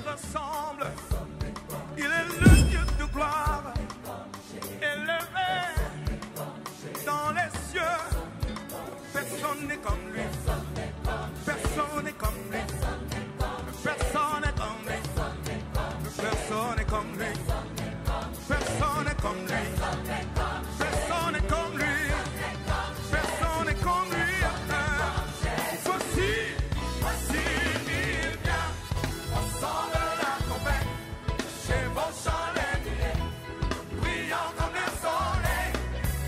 ressemble. Il est le Dieu de gloire, élevé dans les cieux. Personne n'est comme lui. Personne n'est comme lui. Personne n'est comme lui. Personne n'est comme lui. Personne n'est comme lui. Personne n'est comme lui. Personne n'est comme lui. Voici, il vient. On sent de la tempête. Chevauchant les nuées, brillant comme le soleil.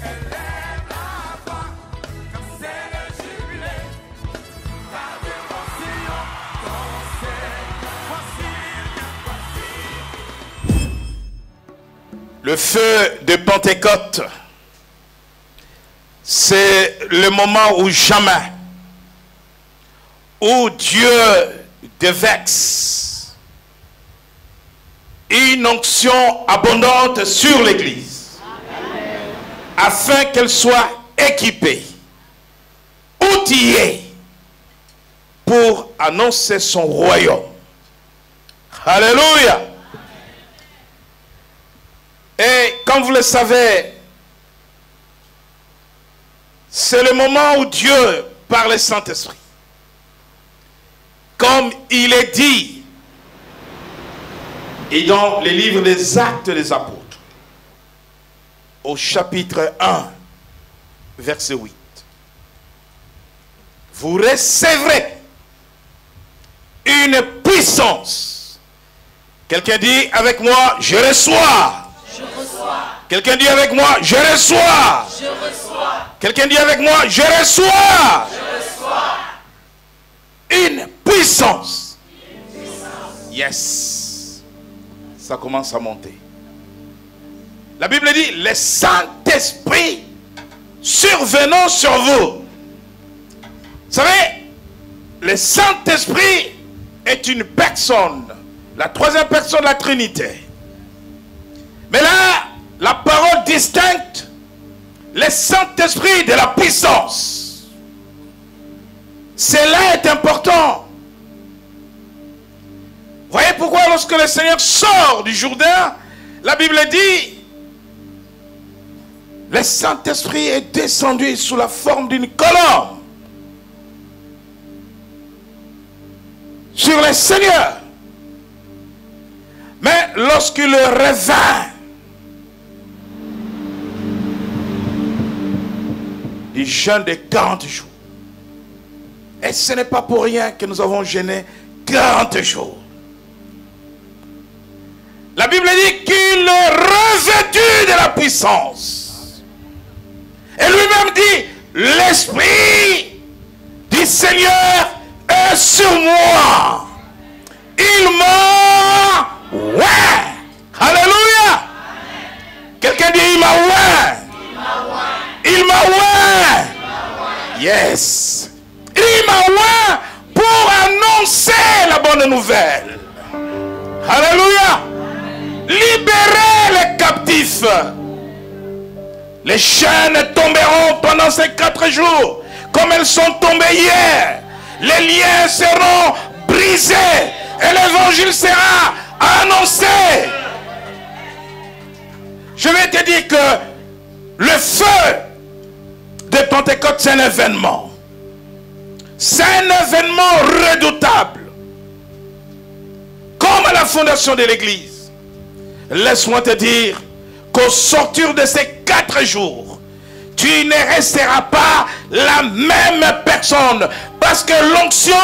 Élève la voix, comme c'est le jubilé. Gardez mon sillon, dansez. Voici, il vient. Le feu de Pentecôte, c'est le moment où jamais, où Dieu déverse une onction abondante sur l'Église, afin qu'elle soit équipée, outillée pour annoncer son royaume. Alléluia. Et comme vous le savez, c'est le moment où Dieu, par le Saint-Esprit, comme il est dit, et dans les livres des Actes des Apôtres, au chapitre 1, verset 8, vous recevrez une puissance. Quelqu'un dit avec moi, je reçois. Je reçois. Quelqu'un dit avec moi, je reçois. Je reçois. Quelqu'un dit avec moi, je reçois. Je reçois. Une puissance. Yes. Ça commence à monter. La Bible dit, le Saint-Esprit survenant sur vous. Vous savez, le Saint-Esprit est une personne, la troisième personne de la Trinité. Mais là, la parole distincte, le Saint-Esprit de la puissance. Cela est important. Voyez pourquoi lorsque le Seigneur sort du Jourdain, la Bible dit, le Saint-Esprit est descendu sous la forme d'une colombe sur le Seigneur. Mais lorsqu'il revint du jeûne de 40 jours, et ce n'est pas pour rien que nous avons jeûné 40 jours. La Bible dit qu'il est revêtu de la puissance. Et lui-même dit, l'Esprit du Seigneur est sur moi. Il m'a oint. Alléluia. Quelqu'un dit, il m'a oint. Il m'a oint. Yes. Il m'a oint pour annoncer la bonne nouvelle. Alléluia. Libérez les captifs. Les chaînes tomberont pendant ces 4 jours comme elles sont tombées hier. Les liens seront brisés et l'évangile sera annoncé. Je vais te dire que le feu de Pentecôte, c'est un événement. C'est un événement redoutable. Comme à la fondation de l'église. Laisse-moi te dire qu'au sortir de ces 4 jours, tu ne resteras pas la même personne. Parce que l'onction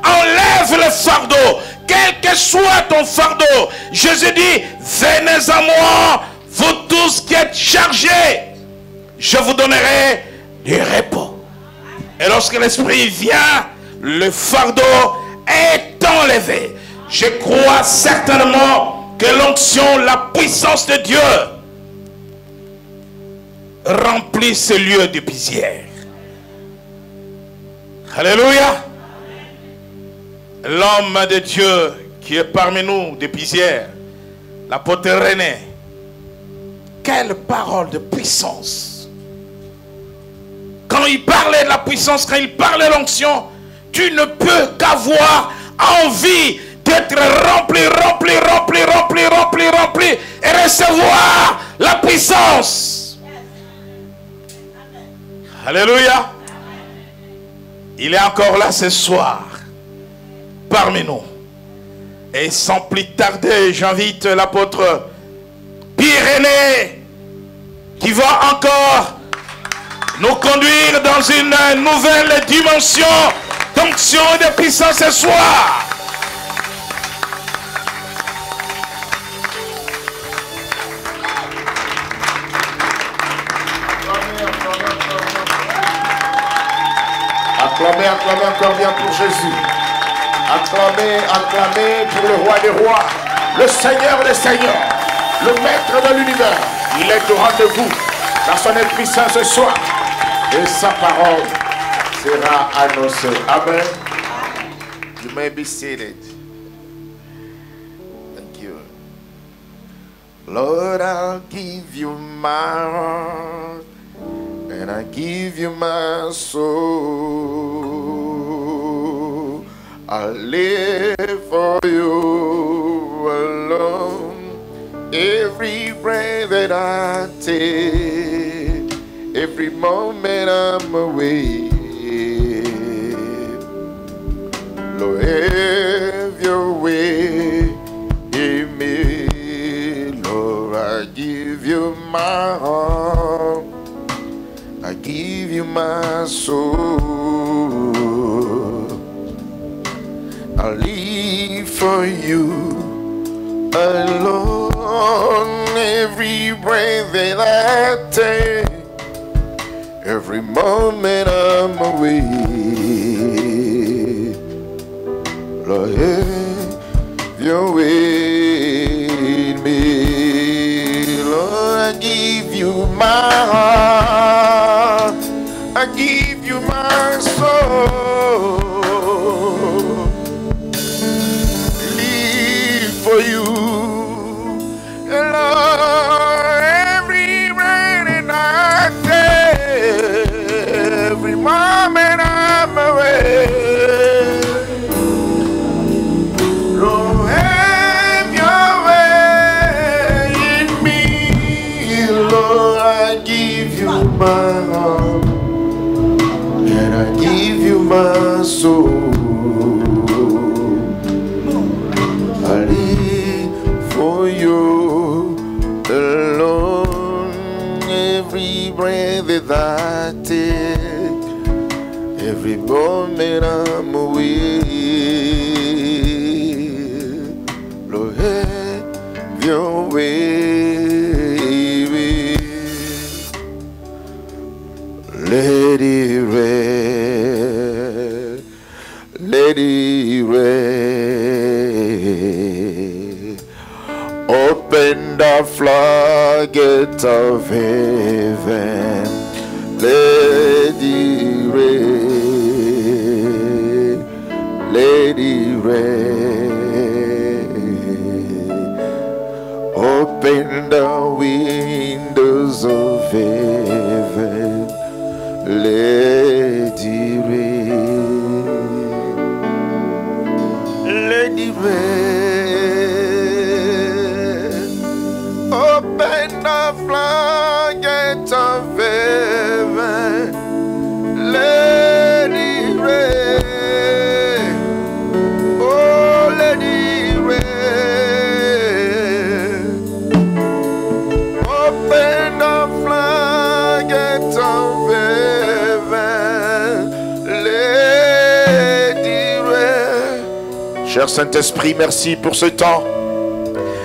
enlève le fardeau. Quel que soit ton fardeau, Jésus dit, venez à moi, vous tous qui êtes chargés, je vous donnerai du repos. Et lorsque l'Esprit vient, le fardeau est enlevé. Je crois certainement que l'onction, la puissance de Dieu remplit ce lieu de Pisière. Alléluia. L'homme de Dieu qui est parmi nous de Pisière, l'apôtre René, quelle parole de puissance. Quand il parlait de la puissance, quand il parlait de l'onction, tu ne peux qu'avoir envie d'être rempli puissance. Alléluia. Il est encore là ce soir parmi nous. Et sans plus tarder, j'invite l'apôtre Pyrénées qui va encore nous conduire dans une nouvelle dimension d'onction et de puissance ce soir. Acclamez, acclamez encore bien pour Jésus. Acclamez, acclamez pour le roi des rois, le Seigneur des seigneurs, le maître de l'univers. Il est au rendez-vous dans son puissance ce soir. Et sa parole sera annoncée. Amen. You may be seated. Thank you. Lord, I'll give you my heart. And I give you my soul. I live for you alone. Every breath that I take, every moment I'm away. Lord, have your way in me. Lord, I give you my heart. I give you my soul. I live for you alone. Every breath that I take, every moment I'm away. Lord, have your way in me. Lord, I give you my heart. I give you my soul. Live for you. Lord, every breath that I take, every moment I'm away. Lord, have your way in me. Lord, I give you my heart. And I give you my soul. I live for you alone. Every breath that I take, every moment I'm away. Lord, have your way. Let it rain, let it rain. Open the floodgates of heaven. Let it rain, let it rain. Open the windows of heaven. Let it rain, let it rain. Open the floodgates of heaven. Let it rain. Oh, let it rain. Open the floodgates of Cher Saint-Esprit, merci pour ce temps.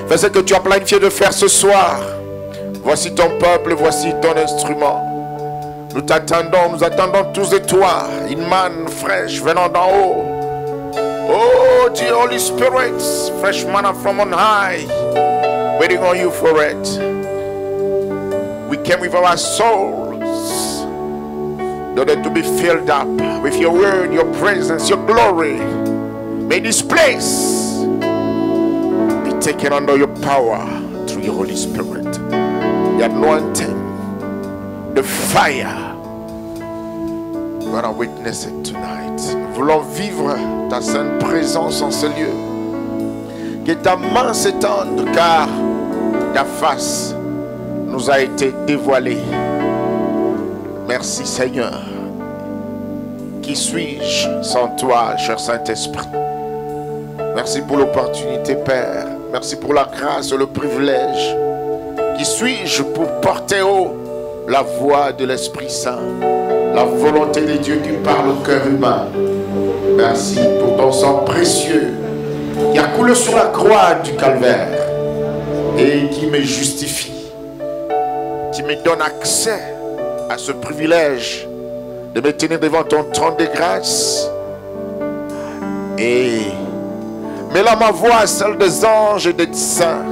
Fais ce que tu as planifié de faire ce soir. Voici ton peuple, voici ton instrument. Nous t'attendons, nous attendons tous et toi, une manne fraîche venant d'en haut. Oh, dear Holy Spirit, fresh manna from on high, waiting on you for it. We came with our souls in order to be filled up with your word, your presence, your glory. May this place be taken under your power through your Holy Spirit. The anointing, the fire. We're going to witness it tonight. Nous voulons vivre ta sainte présence en ce lieu. Que ta main s'étende, car ta face nous a été dévoilé. Merci Seigneur. Qui suis-je sans toi, cher Saint-Esprit? Merci pour l'opportunité, Père. Merci pour la grâce et le privilège. Qui suis-je pour porter haut la voix de l'Esprit Saint, la volonté de Dieu qui parle au cœur humain. Merci pour ton sang précieux qui a coulé sur la croix du calvaire et qui me justifie, qui me donne accès à ce privilège de me tenir devant ton trône de grâce et mêlant ma voix à celle des anges et des saints.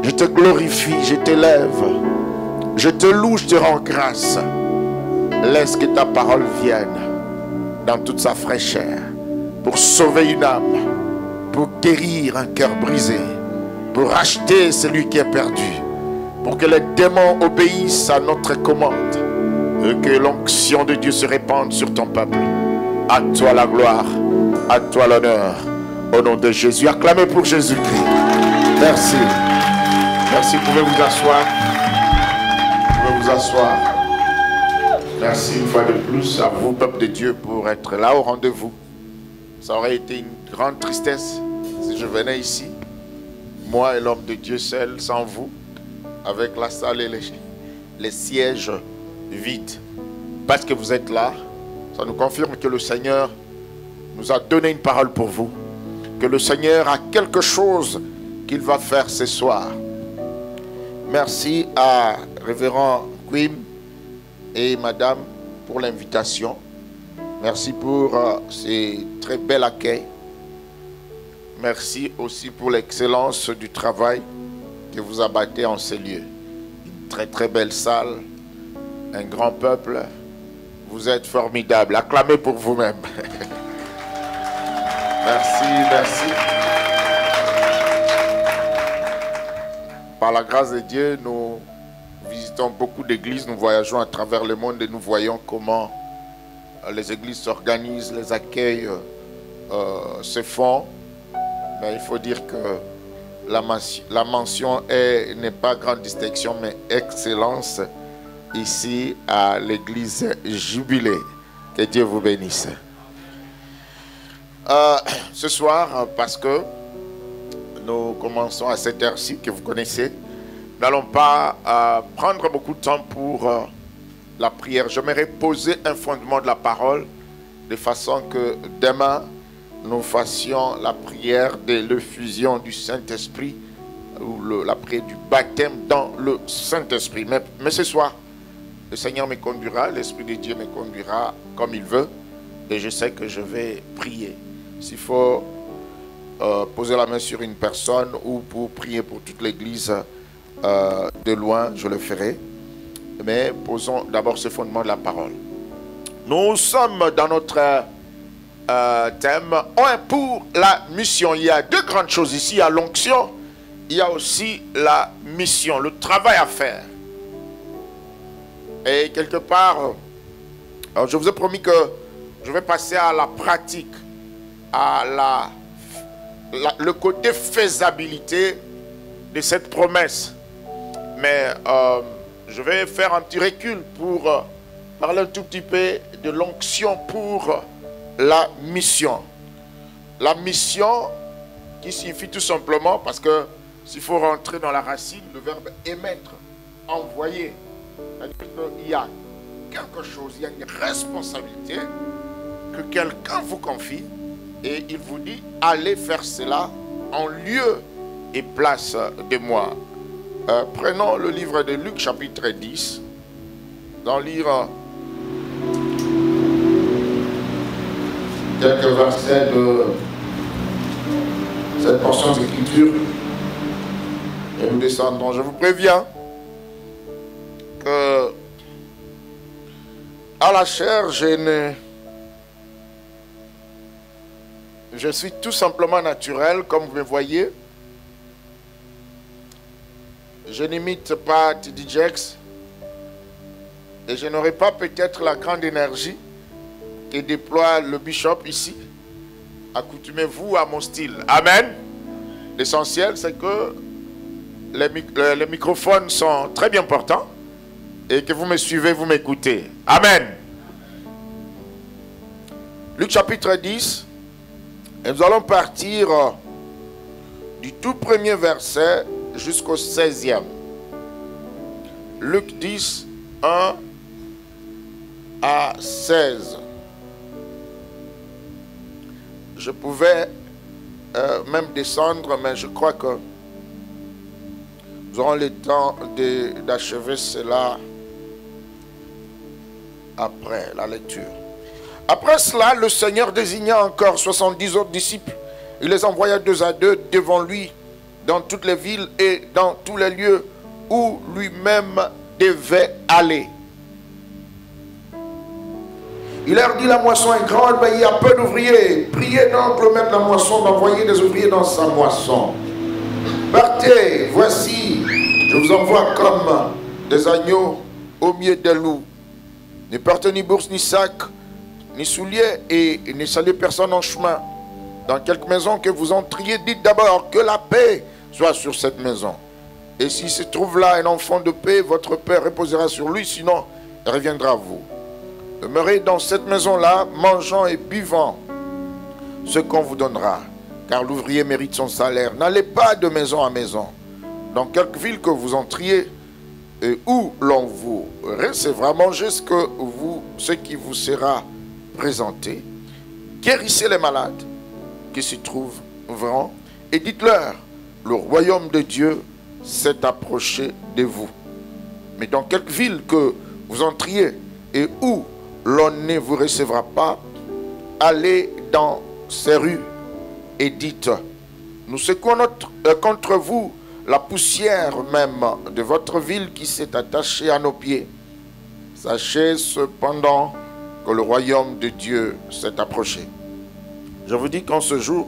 Je te glorifie, je t'élève, je te loue, je te rends grâce. Laisse que ta parole vienne dans toute sa fraîcheur pour sauver une âme, pour guérir un cœur brisé, pour racheter celui qui est perdu, pour que les démons obéissent à notre commande et que l'onction de Dieu se répande sur ton peuple. À toi la gloire, à toi l'honneur, au nom de Jésus. Acclamez pour Jésus-Christ. Merci. Merci, vous pouvez vous asseoir. Vous pouvez vous asseoir. Merci une fois de plus à vous, peuple de Dieu, pour être là au rendez-vous. Ça aurait été une grande tristesse si je venais ici, moi et l'homme de Dieu seul, sans vous, avec la salle et les sièges vides. Parce que vous êtes là, ça nous confirme que le Seigneur nous a donné une parole pour vous, que le Seigneur a quelque chose qu'il va faire ce soir. Merci à Révérend Quim et Madame pour l'invitation. Merci pour ces très bel accueil. Merci aussi pour l'excellence du travail que vous abattez en ces lieux. Une très très belle salle, un grand peuple. Vous êtes formidables. Acclamez pour vous-même. Merci, merci. Par la grâce de Dieu, nous visitons beaucoup d'églises, nous voyageons à travers le monde et nous voyons comment les églises s'organisent, les accueils se font. Mais il faut dire que la mention n'est pas grande distinction, mais excellence ici à l'église Jubilé. Que Dieu vous bénisse. Ce soir, parce que nous commençons à cette heure-ci que vous connaissez, nous n'allons pas prendre beaucoup de temps pour la prière. J'aimerais poser un fondement de la parole de façon que demain nous fassions la prière de l'effusion du Saint-Esprit ou la prière du baptême dans le Saint-Esprit. Mais ce soir, le Seigneur me conduira, l'Esprit de Dieu me conduira comme il veut et je sais que je vais prier. S'il faut poser la main sur une personne ou pour prier pour toute l'église de loin, je le ferai. Mais posons d'abord ce fondement de la parole. Nous sommes dans notre thème 1 pour la mission. Il y a deux grandes choses ici. Il y a l'onction, il y a aussi la mission, le travail à faire. Et quelque part, je vous ai promis que je vais passer à la pratique, à le côté faisabilité de cette promesse. Mais je vais faire un petit recul pour parler un tout petit peu de l'onction pour la mission. La mission qui signifie tout simplement, parce que s'il faut rentrer dans la racine, le verbe émettre, envoyer. C'est-à-dire qu'il y a quelque chose, il y a une responsabilité que quelqu'un vous confie et il vous dit allez faire cela en lieu et place de moi. Prenons le livre de Luc chapitre 10, d'en lire quelques versets de cette portion d'écriture et nous descendrons. Je vous préviens que à la chair, je suis tout simplement naturel, comme vous me voyez. Je n'imite pas T.D. Jakes et je n'aurai pas peut-être la grande énergie que déploie le bishop ici. Accoutumez-vous à mon style. Amen. L'essentiel, c'est que les microphones sont très bien portants et que vous me suivez, vous m'écoutez. Amen. Luc chapitre 10, et nous allons partir du tout premier verset jusqu'au 16e. Luc 10, 1 à 16. Je pouvais même descendre, mais je crois que nous aurons le temps d'achever cela après la lecture. Après cela, le Seigneur désigna encore 70 autres disciples. Il les envoya 2 à 2 devant lui dans toutes les villes et dans tous les lieux où lui-même devait aller. Il leur dit, la moisson est grande, mais il y a peu d'ouvriers. Priez donc le maître de la moisson d'envoyer des ouvriers dans sa moisson. Partez, voici, je vous envoie comme des agneaux au milieu des loups. Ne portez ni bourse, ni sac, ni souliers, et ne saluez personne en chemin. Dans quelque maison que vous entriez, dites d'abord que la paix soit sur cette maison. Et s'il se trouve là un enfant de paix, votre paix reposera sur lui, sinon il reviendra à vous. Demeurez dans cette maison-là, mangeant et buvant ce qu'on vous donnera, car l'ouvrier mérite son salaire. N'allez pas de maison à maison. Dans quelque ville que vous entriez, et où l'on vous recevra, mangez ce qui vous sera présenté. Guérissez les malades qui s'y trouvent vraiment, et dites-leur, le royaume de Dieu s'est approché de vous. Mais dans quelque ville que vous entriez, et où l'on ne vous recevra pas, allez dans ces rues et dites, nous secouons contre vous la poussière même de votre ville qui s'est attachée à nos pieds. Sachez cependant que le royaume de Dieu s'est approché. Je vous dis qu'en ce jour,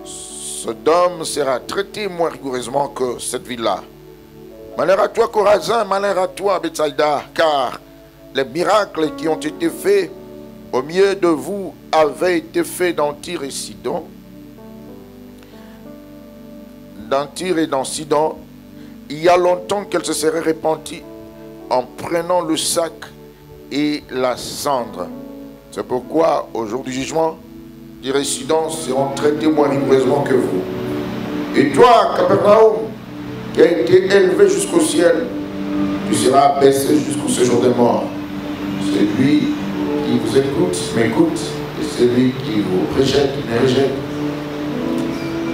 Sodome sera traité moins rigoureusement que cette ville-là. Malheur à toi, Chorazin, malheur à toi, Bethsaïda, car les miracles qui ont été faits au milieu de vous avaient été faits dans Tyr et Sidon. Dans Tyr et dans Sidon, il y a longtemps qu'elle se serait répandue en prenant le sac et la cendre. C'est pourquoi, au jour du jugement, Tyr et Sidon seront traités moins rigoureusement que vous. Et toi, Capernaum, qui a été élevé jusqu'au ciel, tu seras abaissé jusqu'au séjour des morts. Celui qui vous écoute, m'écoute, et celui qui vous rejette, me rejette.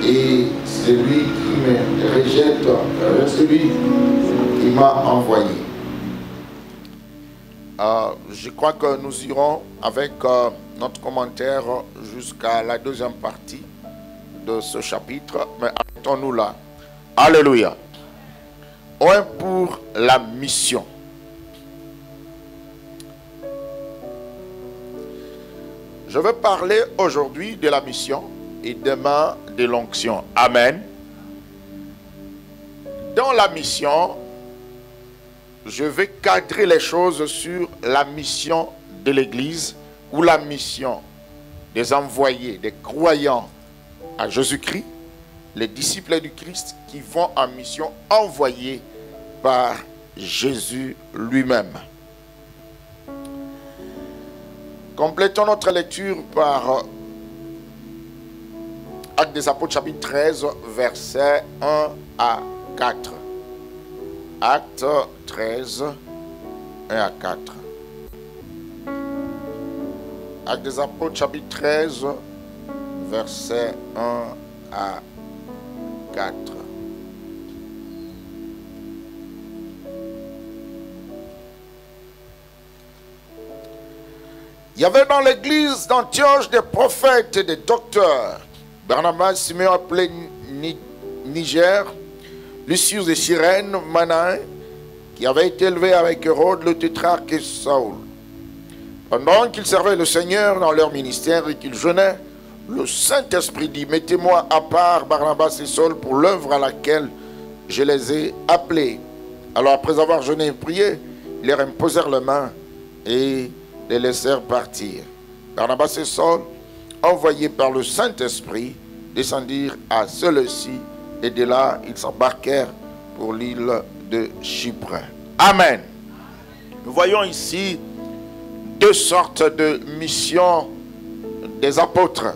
Et celui qui me rejette, celui qui m'a envoyé. Je crois que nous irons avec notre commentaire jusqu'à la deuxième partie de ce chapitre, mais arrêtons-nous là. Alléluia. Un pour la mission. Je veux parler aujourd'hui de la mission et demain de l'onction. Amen. Dans la mission, je vais cadrer les choses sur la mission de l'Église ou la mission des envoyés, des croyants à Jésus-Christ, les disciples du Christ qui vont en mission envoyés par Jésus lui-même. Complétons notre lecture par Actes des Apôtres chapitre 13, versets 1 à 4. Actes 13, 1 à 4. Actes des Apôtres chapitre 13, versets 1 à 4. Il y avait dans l'église d'Antioche des prophètes et des docteurs. Barnabas, Simeon appelé Niger, Lucius de Cyrène, Manaen, qui avait été élevé avec Hérode le tétrarque et Saül. Pendant qu'ils servaient le Seigneur dans leur ministère et qu'ils jeûnaient, le Saint-Esprit dit, mettez-moi à part Barnabas et Saül pour l'œuvre à laquelle je les ai appelés. Alors après avoir jeûné et prié, ils leur imposèrent les mains et les laissèrent partir. Barnabas et Saül, envoyés par le Saint-Esprit, descendirent à Séleucie et de là ils s'embarquèrent pour l'île de Chypre. Amen. Nous voyons ici deux sortes de missions des apôtres.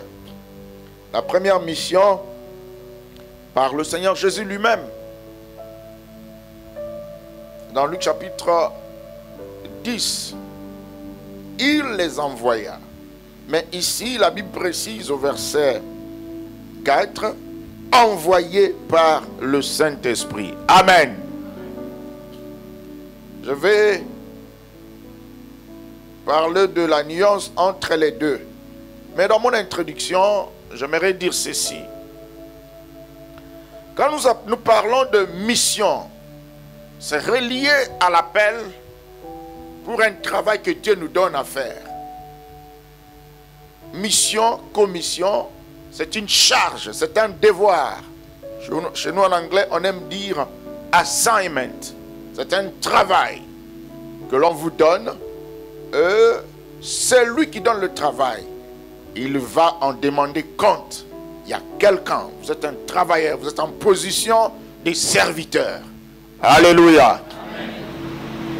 La première mission par le Seigneur Jésus lui-même. Dans Luc chapitre 10, il les envoya. Mais ici, la Bible précise au verset 4, envoyés par le Saint-Esprit. Amen. Je vais parler de la nuance entre les deux. Mais dans mon introduction, j'aimerais dire ceci. Quand nous parlons de mission, c'est relié à l'appel pour un travail que Dieu nous donne à faire. Mission, commission, c'est une charge, c'est un devoir. Chez nous en anglais, on aime dire assignment. C'est un travail que l'on vous donne. C'est lui qui donne le travail. Il va en demander compte. Il y a quelqu'un, vous êtes un travailleur, vous êtes en position de serviteur. Alléluia. Amen.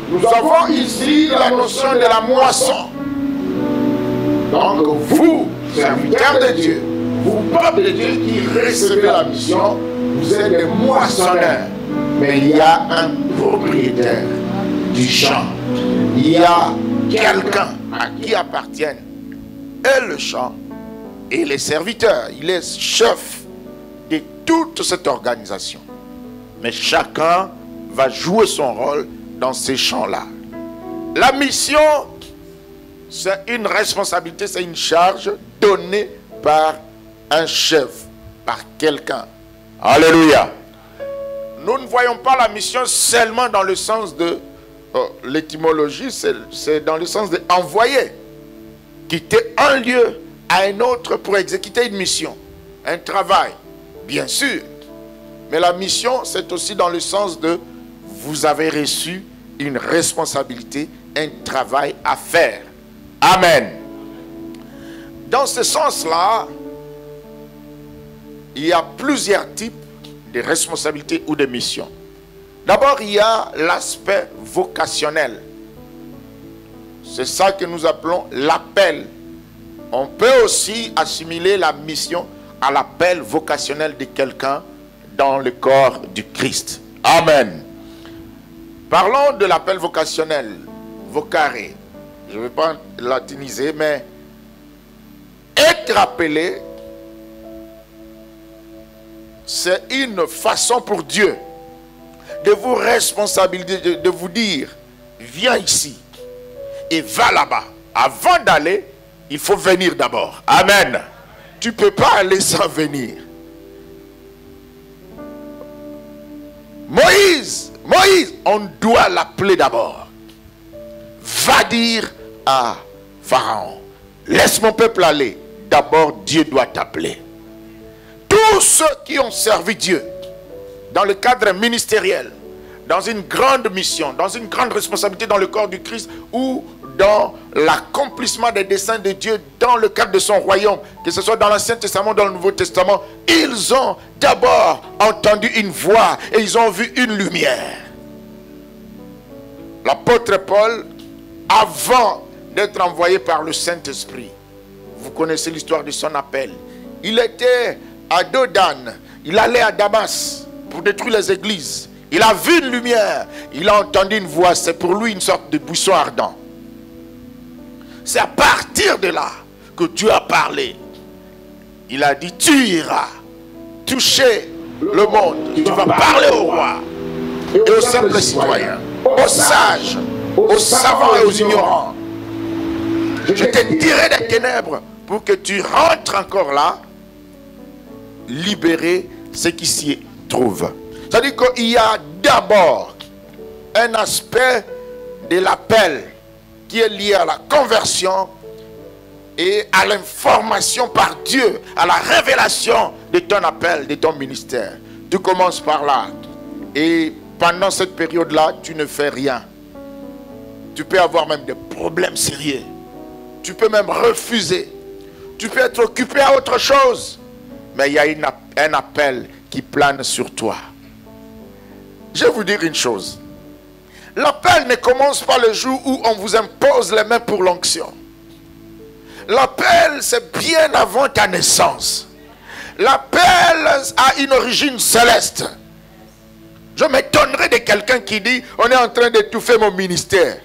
Nous avons ici la notion de la moisson. Donc vous, serviteurs de Dieu, vous, peuple de Dieu qui recevez la mission, vous êtes des moissonneurs. Mais il y a un propriétaire du champ. Il y a quelqu'un à qui appartiennent et le champ et les serviteurs. Il est chef de toute cette organisation. Mais chacun va jouer son rôle dans ces champs-là. La mission, c'est une responsabilité, c'est une charge donnée par un chef, par quelqu'un. Alléluia. Nous ne voyons pas la mission seulement dans le sens de l'étymologie, c'est dans le sens d'envoyer, quitter un lieu à un autre pour exécuter une mission, un travail, bien sûr. Mais la mission, c'est aussi dans le sens de vous avez reçu une responsabilité, un travail à faire. Amen. Dans ce sens-là, il y a plusieurs types de responsabilités ou de missions. D'abord, il y a l'aspect vocationnel. C'est ça que nous appelons l'appel. On peut aussi assimiler la mission à l'appel vocationnel de quelqu'un dans le corps du Christ. Amen. Parlons de l'appel vocationnel, vocare. Je ne vais pas latiniser, mais être appelé, c'est une façon pour Dieu de vous responsabiliser, de vous dire, viens ici et va là-bas. Avant d'aller, il faut venir d'abord. Amen. Tu ne peux pas aller sans venir. Moïse, on doit l'appeler d'abord. Va dire à Pharaon, laisse mon peuple aller. D'abord, Dieu doit t'appeler. Tous ceux qui ont servi Dieu dans le cadre ministériel, dans une grande mission, dans une grande responsabilité dans le corps du Christ ou dans l'accomplissement des desseins de Dieu dans le cadre de son royaume, que ce soit dans l'Ancien Testament ou dans le Nouveau Testament, ils ont d'abord entendu une voix et ils ont vu une lumière. L'apôtre Paul, avant d'être envoyé par le Saint-Esprit, vous connaissez l'histoire de son appel, il était à Dodane, il allait à Damas pour détruire les églises. Il a vu une lumière, il a entendu une voix, c'est pour lui une sorte de buisson ardent. C'est à partir de là que Dieu a parlé. Il a dit, tu iras toucher le monde, tu vas parler au roi et aux simples citoyens, aux sages, aux savants et aux ignorants. Je t'ai tiré des ténèbres pour que tu rentres encore là, libérer ce qui s'y trouve. C'est-à-dire qu'il y a d'abord un aspect de l'appel qui est lié à la conversion et à l'information par Dieu, à la révélation de ton appel, de ton ministère. Tu commences par là. Et pendant cette période-là, tu ne fais rien. Tu peux avoir même des problèmes sérieux. Tu peux même refuser. Tu peux être occupé à autre chose. Mais il y a un appel qui plane sur toi. je vais vous dire une chose. L'appel ne commence pas le jour où on vous impose les mains pour l'onction. L'appel, c'est bien avant ta naissance. L'appel a une origine céleste. Je m'étonnerais de quelqu'un qui dit, on est en train d'étouffer mon ministère.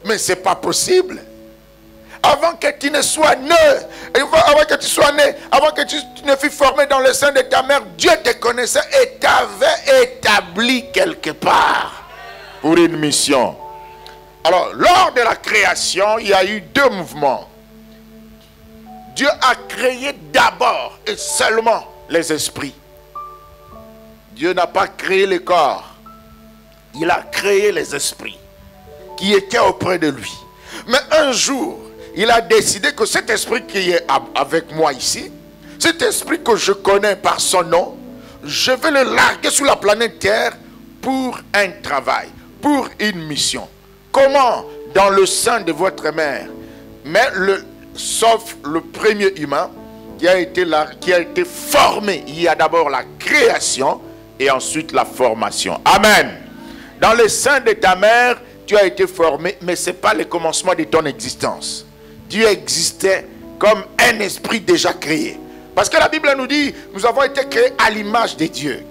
Mais ce n'est pas possible. Avant que tu ne sois né, avant que tu sois né, avant que tu ne fus formé dans le sein de ta mère, Dieu te connaissait et t'avait établi quelque part pour une mission. Alors, lors de la création, il y a eu deux mouvements. Dieu a créé d'abord et seulement les esprits. Dieu n'a pas créé le corps. Il a créé les esprits qui étaient auprès de lui. Mais un jour, il a décidé que cet esprit qui est avec moi ici, cet esprit que je connais par son nom, je vais le larguer sur la planète Terre pour un travail, pour une mission. Comment? Dans le sein de votre mère. Mais sauf le premier humain qui a été formé. Il y a d'abord la création et ensuite la formation. Amen. Dans le sein de ta mère, tu as été formé, mais ce n'est pas le commencement de ton existence. Dieu existait comme un esprit déjà créé. Parce que la Bible nous dit, nous avons été créés à l'image de Dieu.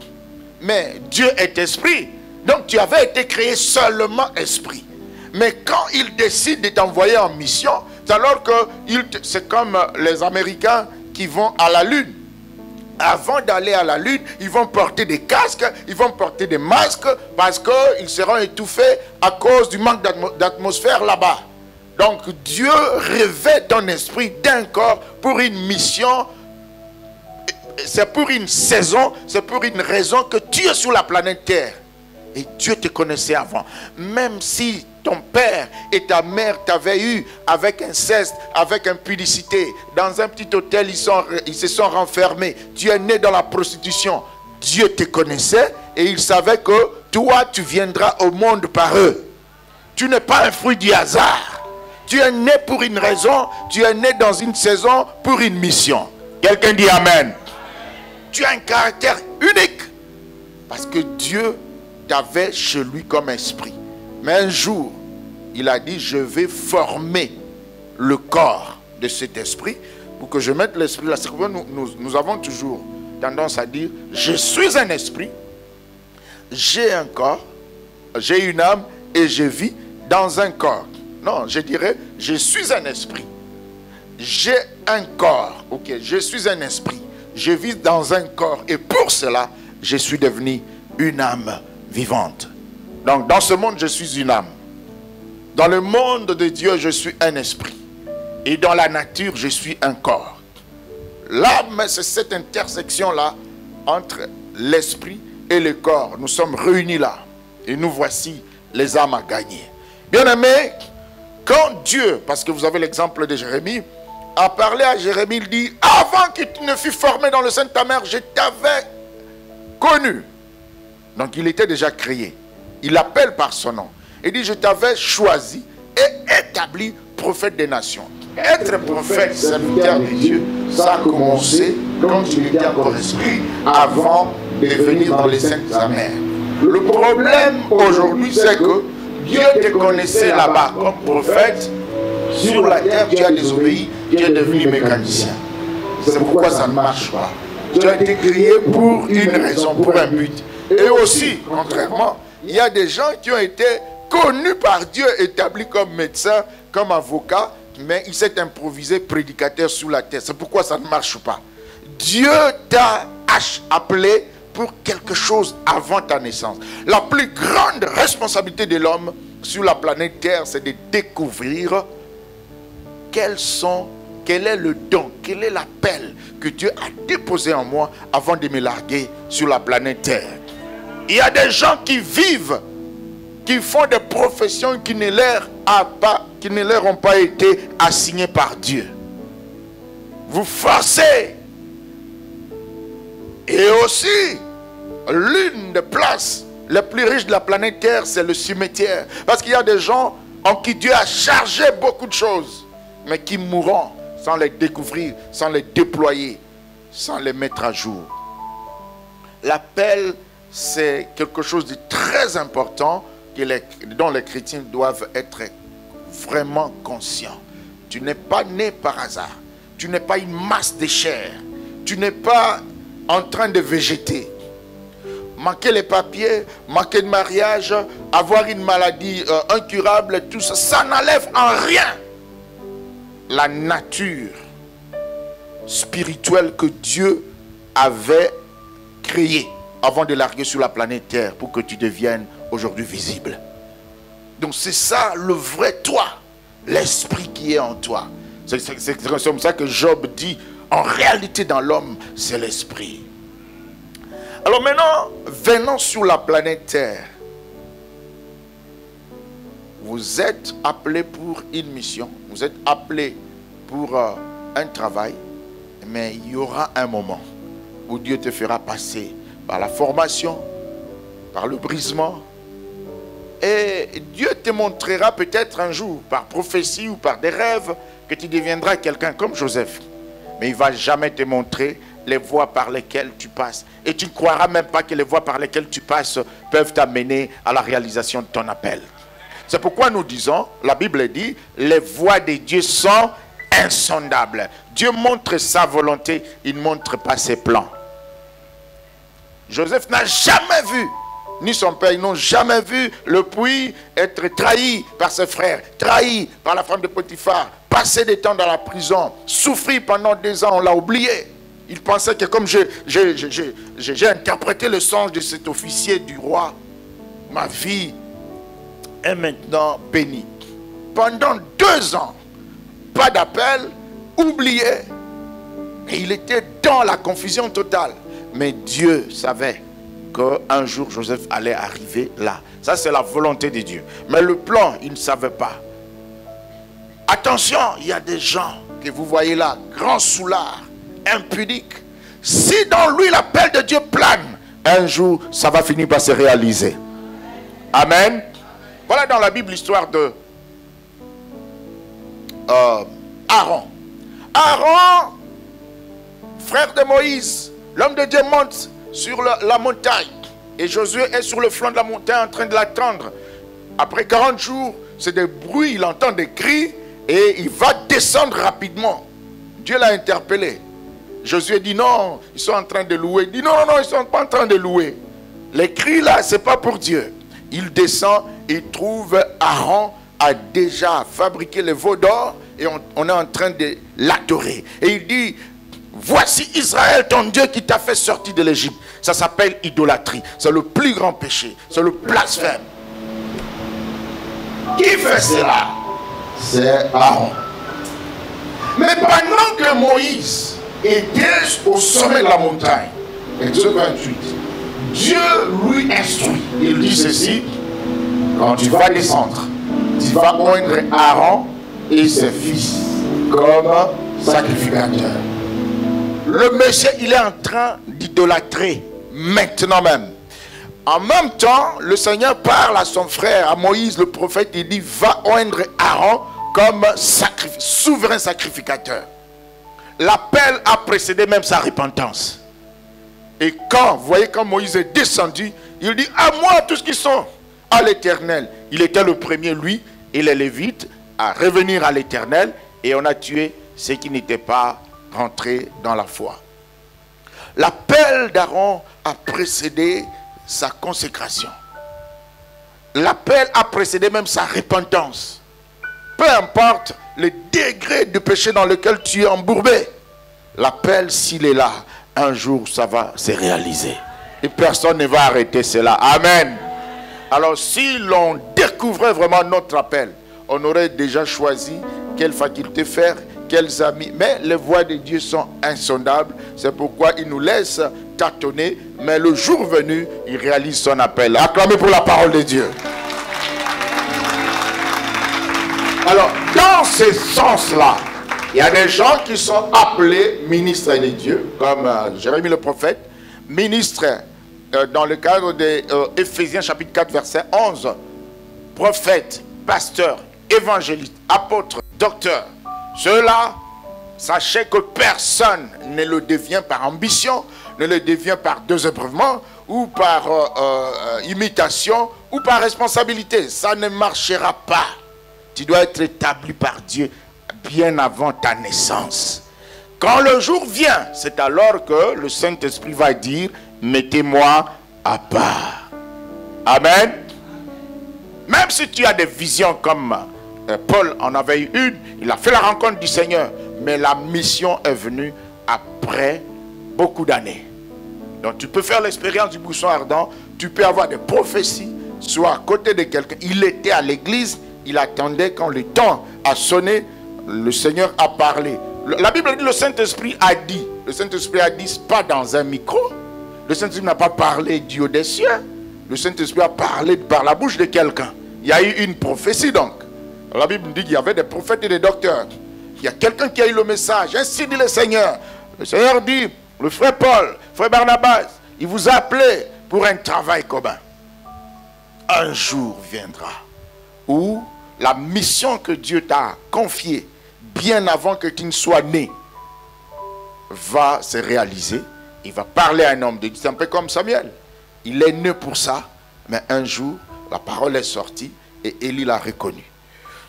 Mais Dieu est esprit. Donc tu avais été créé seulement esprit. Mais quand il décide de t'envoyer en mission, c'est alors que c'est comme les Américains qui vont à la Lune. Avant d'aller à la Lune, ils vont porter des casques, ils vont porter des masques parce qu'ils seront étouffés à cause du manque d'atmosphère là-bas. Donc Dieu revêt ton esprit d'un corps pour une mission. C'est pour une saison, c'est pour une raison que tu es sur la planète Terre. Et Dieu te connaissait avant. Même si ton père et ta mère t'avaient eu avec inceste, avec impudicité, dans un petit hôtel, ils se sont renfermés. Tu es né dans la prostitution. Dieu te connaissait et il savait que toi, tu viendras au monde par eux. Tu n'es pas un fruit du hasard. Tu es né pour une raison, tu es né dans une saison pour une mission. Quelqu'un dit Amen. Tu as un caractère unique parce que Dieu t'avait chez lui comme esprit. Mais un jour, il a dit, je vais former le corps de cet esprit pour que je mette l'esprit là. Nous avons toujours tendance à dire, je suis un esprit, j'ai un corps, j'ai une âme et je vis dans un corps. Non, je dirais, je suis un esprit, j'ai un corps, ok, je suis un esprit, je vis dans un corps et pour cela, je suis devenu une âme vivante. Donc dans ce monde je suis une âme. Dans le monde de Dieu je suis un esprit. Et dans la nature je suis un corps. L'âme, c'est cette intersection là entre l'esprit et le corps. Nous sommes réunis là. Et nous voici les âmes à gagner. Bien aimé, quand Dieu, parce que vous avez l'exemple de Jérémie, a parlé à Jérémie, il dit, avant que tu ne fus formé dans le sein de ta mère, je t'avais connu. Donc il était déjà créé. Il l'appelle par son nom. Il dit, je t'avais choisi et établi prophète des nations. Être prophète, serviteur de Dieu, ça a commencé quand il était encore esprit, avant de venir dans les sein de sa mère. Le problème aujourd'hui, c'est que Dieu te connaissait là-bas comme prophète. Sur la terre, tu as désobéi, tu es devenu mécanicien. C'est pourquoi ça ne marche pas. Tu as été créé pour une raison, pour un but. Et aussi, contrairement, il y a des gens qui ont été connus par Dieu, établis comme médecins, comme avocats, mais il s'est improvisé prédicateur sur la terre. C'est pourquoi ça ne marche pas. Dieu t'a appelé pour quelque chose avant ta naissance. La plus grande responsabilité de l'homme sur la planète Terre, c'est de découvrir quel est le don, quel est l'appel que Dieu a déposé en moi avant de me larguer sur la planète Terre. Il y a des gens qui vivent, qui font des professions qui ne leur ont pas été assignées par Dieu. Vous forcez. Et aussi, l'une des places les plus riches de la planète Terre, c'est le cimetière. Parce qu'il y a des gens en qui Dieu a chargé beaucoup de choses, mais qui mourront sans les découvrir, sans les déployer, sans les mettre à jour. L'appel c'est quelque chose de très important dont les chrétiens doivent être vraiment conscients. Tu n'es pas né par hasard. Tu n'es pas une masse de chair. Tu n'es pas en train de végéter. Manquer les papiers, manquer de mariage, avoir une maladie incurable, tout ça, ça n'enlève en rien la nature spirituelle que Dieu avait créée avant de larguer sur la planète Terre pour que tu deviennes aujourd'hui visible. Donc c'est ça le vrai toi, l'esprit qui est en toi. C'est comme ça que Job dit, en réalité dans l'homme, c'est l'esprit. Alors maintenant, venons sur la planète Terre. Vous êtes appelés pour une mission, vous êtes appelés pour un travail, mais il y aura un moment où Dieu te fera passer par la formation, par le brisement, et Dieu te montrera peut-être un jour, par prophétie ou par des rêves, que tu deviendras quelqu'un comme Joseph. Mais il ne va jamais te montrer les voies par lesquelles tu passes. Et tu ne croiras même pas que les voies par lesquelles tu passes peuvent t'amener à la réalisation de ton appel. C'est pourquoi nous disons, la Bible dit, les voies de Dieu sont insondables. Dieu montre sa volonté, il ne montre pas ses plans. Joseph n'a jamais vu, ni son père, ils n'ont jamais vu le puits être trahi par ses frères, trahi par la femme de Potiphar, passer des temps dans la prison, souffrir pendant 2 ans, on l'a oublié. Il pensait que comme j'ai interprété le songe de cet officier du roi, ma vie est maintenant bénie. Pendant 2 ans, pas d'appel, oublié. Et il était dans la confusion totale. Mais Dieu savait qu'un jour Joseph allait arriver là. Ça c'est la volonté de Dieu. Mais le plan, il ne savait pas. Attention, il y a des gens que vous voyez là, grands soulards, impudiques. Si dans lui l'appel de Dieu plane, un jour ça va finir par se réaliser. Amen. Voilà dans la Bible l'histoire de Aaron. Aaron, frère de Moïse, l'homme de Dieu monte sur la montagne. Et Josué est sur le flanc de la montagne en train de l'attendre. Après 40 jours, c'est des bruits, il entend des cris et il va descendre rapidement. Dieu l'a interpellé. Josué dit non, ils sont en train de louer. Il dit non, ils ne sont pas en train de louer. Les cris là, ce n'est pas pour Dieu. Il descend, il trouve Aaron a déjà fabriqué le veau d'or et on est en train de l'adorer. Et il dit, voici Israël, ton Dieu qui t'a fait sortir de l'Égypte. Ça s'appelle idolâtrie. C'est le plus grand péché. C'est le blasphème. Qui fait cela? C'est Aaron. Mais pendant que Moïse était au sommet de la montagne, Exode 28, Dieu lui instruit. Il dit ceci, quand tu vas descendre, tu vas oindre Aaron et ses fils comme sacrificateurs. Le monsieur, il est en train d'idolâtrer maintenant même. En même temps, le Seigneur parle à son frère, à Moïse, le prophète, il dit, va oindre Aaron comme souverain sacrificateur. L'appel a précédé même sa repentance. Et vous voyez, quand Moïse est descendu, il dit, à moi tous qui sont à l'Éternel. Il était le premier, lui, et les Lévites, à revenir à l'Éternel, et on a tué ceux qui n'étaient pas rentrés dans la foi. L'appel d'Aaron a précédé sa consécration. L'appel a précédé même sa repentance. Peu importe le degré de péché dans lequel tu es embourbé, l'appel, s'il est là, un jour ça va se réaliser. Et personne ne va arrêter cela. Amen. Alors si l'on découvrait vraiment notre appel, on aurait déjà choisi quelle faculté faire, quels amis. Mais les voies de Dieu sont insondables. C'est pourquoi il nous laisse tâtonner. Mais le jour venu, il réalise son appel. Acclamez pour la parole de Dieu. Alors, dans ce sens-là, il y a des gens qui sont appelés ministres de Dieu, comme Jérémie le prophète, ministre dans le cadre de Éphésiens chapitre 4, verset 11, prophète, pasteur, évangéliste, apôtre, docteur. Ceux-là, sachez que personne ne le devient par ambition. ne le devient par désœuvrement ou par imitation ou par responsabilité. Ça ne marchera pas. Tu dois être établi par Dieu bien avant ta naissance. Quand le jour vient, c'est alors que le Saint-Esprit va dire, mettez-moi à part. Amen. Même si tu as des visions comme Paul en avait eu une, il a fait la rencontre du Seigneur, mais la mission est venue après beaucoup d'années. Donc tu peux faire l'expérience du buisson ardent, tu peux avoir des prophéties, soit à côté de quelqu'un. Il était à l'église, il attendait quand le temps a sonné, le Seigneur a parlé. La Bible dit le Saint-Esprit a dit. Le Saint-Esprit a dit pas dans un micro. Le Saint-Esprit n'a pas parlé du haut des cieux. Le Saint-Esprit a parlé par la bouche de quelqu'un. Il y a eu une prophétie donc. La Bible dit qu'il y avait des prophètes et des docteurs. Il y a quelqu'un qui a eu le message. Ainsi dit le Seigneur. Le Seigneur dit, le frère Paul, frère Barnabas, il vous a appelé pour un travail commun. Un jour viendra où la mission que Dieu t'a confiée, bien avant que tu ne sois né, va se réaliser. Il va parler à un homme de Dieu. C'est un peu comme Samuel. Il est né pour ça, mais un jour, la parole est sortie et Élie l'a reconnu.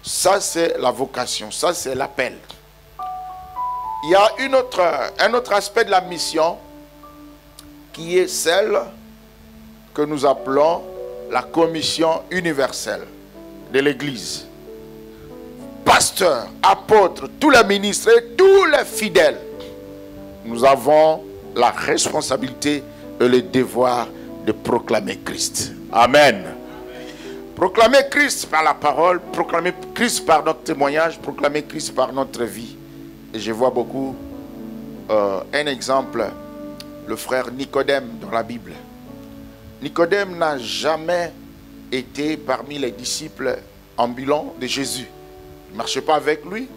Ça, c'est la vocation. Ça, c'est l'appel. Il y a un autre aspect de la mission qui est celle que nous appelons la commission universelle de l'Église. Pasteurs, apôtres, tous les ministres et tous les fidèles, nous avons la responsabilité et le devoir de proclamer Christ. Amen. Proclamer Christ par la parole, proclamer Christ par notre témoignage, proclamer Christ par notre vie. Et je vois beaucoup un exemple, le frère Nicodème dans la Bible. Nicodème n'a jamais été parmi les disciples ambulants de Jésus. Il ne marchait pas avec lui.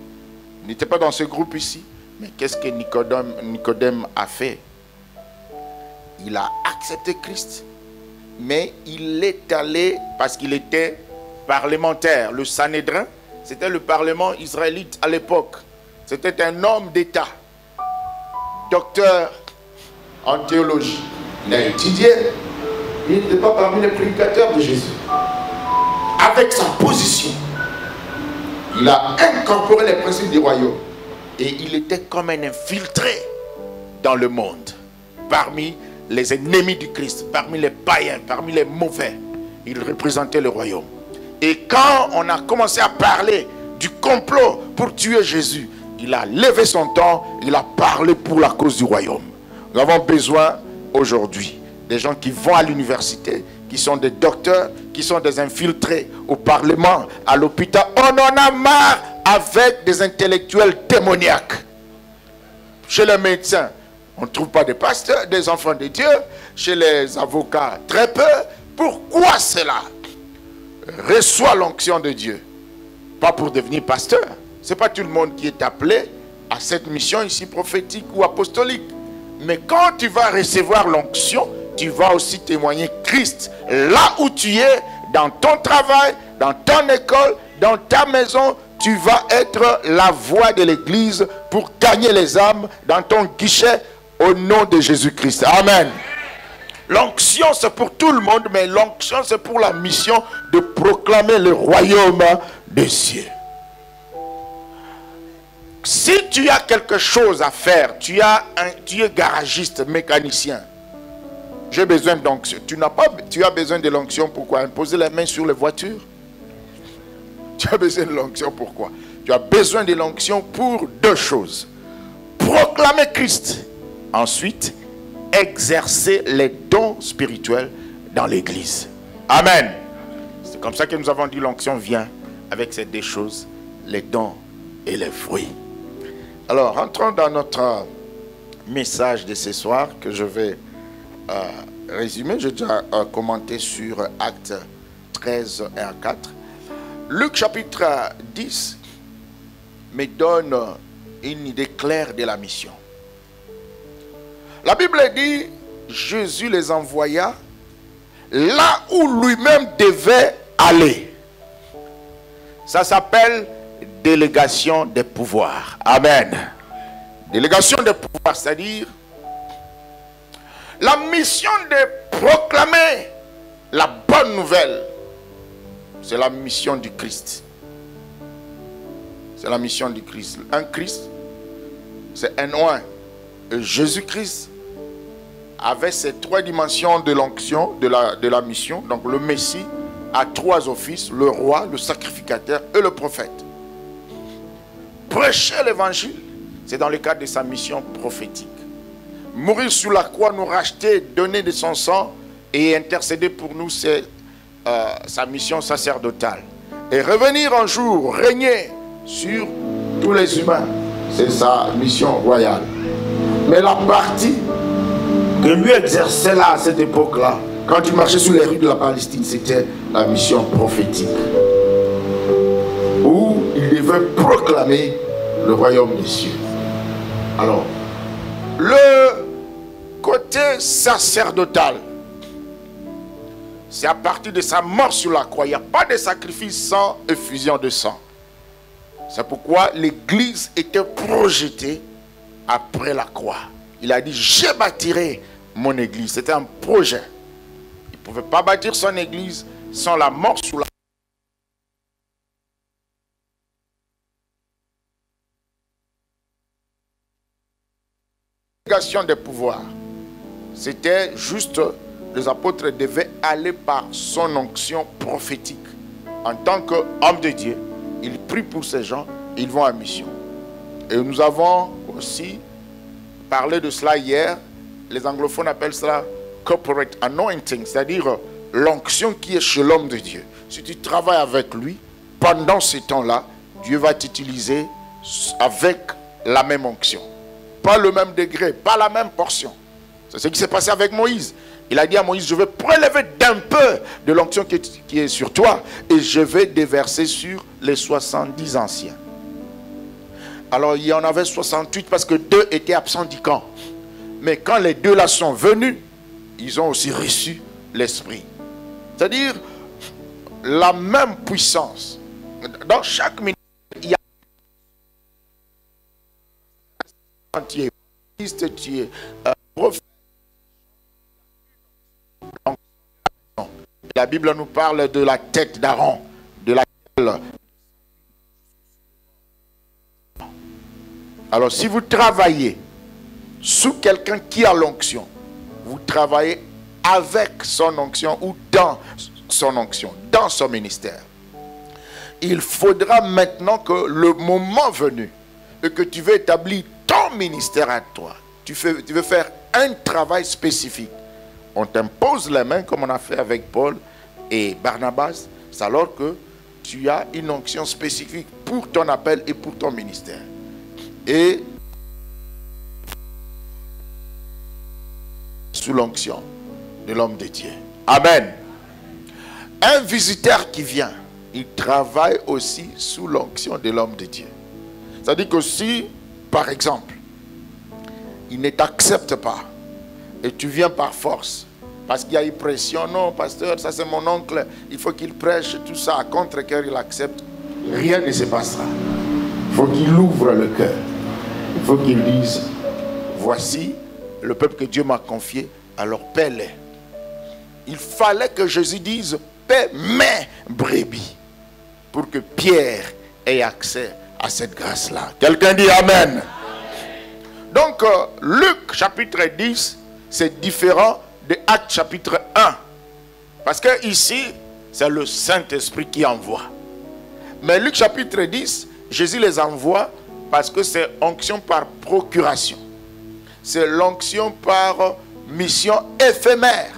Il n'était pas dans ce groupe ici. Mais qu'est-ce que Nicodème a fait? Il a accepté Christ. Mais il est allé, parce qu'il était parlementaire. Le Sanhédrin, c'était le parlement israélite à l'époque. C'était un homme d'État. Docteur en théologie. Il a étudié. Il n'était pas parmi les prédicateurs de Jésus. Avec sa position, il a incorporé les principes du royaume. Et il était comme un infiltré dans le monde. Parmi les ennemis du Christ, parmi les païens, parmi les mauvais. Il représentait le royaume. Et quand on a commencé à parler du complot pour tuer Jésus, il a levé son temps, il a parlé pour la cause du royaume. Nous avons besoin aujourd'hui des gens qui vont à l'université, qui sont des docteurs, qui sont des infiltrés au Parlement, à l'hôpital. On en a marre avec des intellectuels démoniaques. Chez les médecins, on ne trouve pas de pasteurs, des enfants de Dieu. Chez les avocats, très peu. Pourquoi cela? Reçois l'onction de Dieu. Pas pour devenir pasteur. Ce n'est pas tout le monde qui est appelé à cette mission ici prophétique ou apostolique. Mais quand tu vas recevoir l'onction, tu vas aussi témoigner Christ là où tu es, dans ton travail, dans ton école, dans ta maison. Tu vas être la voix de l'église pour gagner les âmes dans ton guichet au nom de Jésus-Christ. Amen. L'onction c'est pour tout le monde, mais l'onction c'est pour la mission de proclamer le royaume des cieux. Si tu as quelque chose à faire, tu es garagiste, mécanicien, j'ai besoin d'onction. Tu as besoin de l'onction, pourquoi? Imposer les mains sur les voitures. Tu as besoin de l'onction, pourquoi? Tu as besoin de l'onction pour deux choses. Proclamer Christ. Ensuite, exercer les dons spirituels dans l'église. Amen. C'est comme ça que nous avons dit l'onction vient avec ces deux choses, les dons et les fruits. Alors, rentrons dans notre message de ce soir que je vais résumer. J'ai déjà commenté sur Actes 13, 1 à 4. Luc chapitre 10 me donne une idée claire de la mission. La Bible dit, Jésus les envoya là où lui-même devait aller. Ça s'appelle délégation des pouvoirs. Amen. Délégation des pouvoirs, c'est-à-dire La mission de proclamer la bonne nouvelle, c'est la mission du Christ. C'est la mission du Christ. Un Christ, c'est un oint. Et Jésus-Christ avait ces trois dimensions de l'onction, de la mission. Donc le Messie a trois offices: le roi, le sacrificateur et le prophète. Prêcher l'évangile, c'est dans le cadre de sa mission prophétique. Mourir sur la croix, nous racheter, donner de son sang et intercéder pour nous, c'est sa mission sacerdotale. Et revenir un jour, régner sur tous les humains, c'est sa mission royale. Mais la partie que lui exerçait là, à cette époque-là, quand il marchait sur les rues de la Palestine, c'était la mission prophétique, où il devait proclamer le royaume des cieux. Alors, le côté sacerdotal, c'est à partir de sa mort sur la croix. Il n'y a pas de sacrifice sans effusion de sang. C'est pourquoi l'église était projetée après la croix. Il a dit: je bâtirai mon église. C'était un projet. Il ne pouvait pas bâtir son église sans la mort sous la délégation des pouvoirs. C'était juste, les apôtres devaient aller par son onction prophétique. En tant qu'homme de Dieu, il prie pour ces gens, ils vont en mission. Et nous avons aussi parlé de cela hier. Les anglophones appellent cela corporate anointing, c'est-à-dire l'onction qui est chez l'homme de Dieu. Si tu travailles avec lui, pendant ce temps-là, Dieu va t'utiliser avec la même onction. Pas le même degré, pas la même portion. C'est ce qui s'est passé avec Moïse. Il a dit à Moïse: je vais prélever d'un peu de l'onction qui est sur toi et je vais déverser sur les 70 anciens. Alors il y en avait 68 parce que 2 étaient absents du camp. Mais quand les 2 là sont venus, ils ont aussi reçu l'esprit. C'est-à-dire la même puissance. Dans chaque ministère, il y a tu es baptiste, tu es prophète. La Bible nous parle de la tête d'Aaron, de laquelle... Alors si vous travaillez sous quelqu'un qui a l'onction, vous travaillez avec son onction ou dans son onction, dans son ministère. Il faudra maintenant que le moment venu et que tu veux établir ton ministère à toi, tu veux faire un travail spécifique. On t'impose les mains comme on a fait avec Paul et Barnabas, c'est alors que tu as une onction spécifique pour ton appel et pour ton ministère. Et sous l'onction de l'homme de Dieu. Amen. Un visiteur qui vient, il travaille aussi sous l'onction de l'homme de Dieu. C'est-à-dire que si, par exemple, il ne t'accepte pas et tu viens par force, parce qu'il y a une pression, non pasteur, ça c'est mon oncle, il faut qu'il prêche, tout ça, à contre-cœur il accepte, rien ne se passera. Il faut qu'il ouvre le cœur. Il faut qu'il dise: voici le peuple que Dieu m'a confié, alors paie-les. Il fallait que Jésus dise: paie mes brebis, pour que Pierre ait accès à cette grâce-là. Quelqu'un dit Amen. Donc Luc chapitre 10, c'est différent de Actes chapitre 1. Parce que ici, c'est le Saint-Esprit qui envoie. Mais Luc chapitre 10, Jésus les envoie parce que c'est onction par procuration. C'est l'onction par mission éphémère.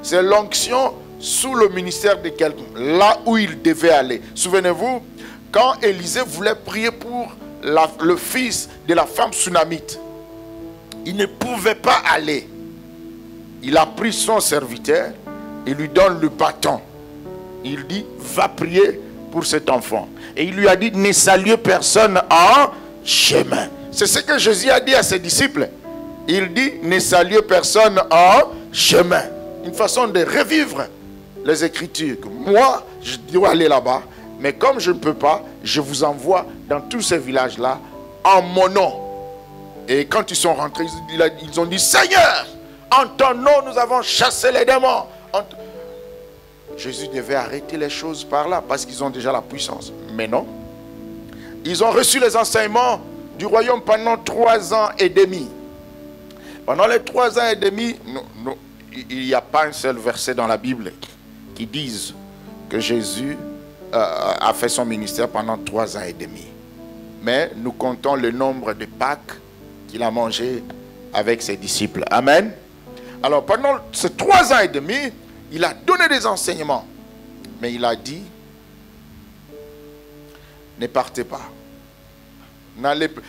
C'est l'onction sous le ministère de quelqu'un, là où il devait aller. Souvenez-vous, quand Élisée voulait prier pour le fils de la femme sunamite, il ne pouvait pas aller. Il a pris son serviteur, il lui donne le bâton. Il dit: va prier pour cet enfant. Et il lui a dit: ne salue personne en chemin. C'est ce que Jésus a dit à ses disciples. Il dit: ne salue personne en chemin. Une façon de revivre les Écritures. Moi, je dois aller là-bas, mais comme je ne peux pas, je vous envoie dans tous ces villages-là en mon nom. Et quand ils sont rentrés, ils ont dit: Seigneur, En ton nom, nous avons chassé les démons. Jésus devait arrêter les choses par là parce qu'ils ont déjà la puissance. Mais non. Ils ont reçu les enseignements du royaume pendant 3 ans et demi. Pendant les 3 ans et demi, il n'y a pas un seul verset dans la Bible qui dise que Jésus a fait son ministère pendant 3 ans et demi. Mais nous comptons le nombre de Pâques qu'il a mangé avec ses disciples. Amen. Alors pendant ces 3 ans et demi, il a donné des enseignements. Mais il a dit, ne partez pas. N'allez pas.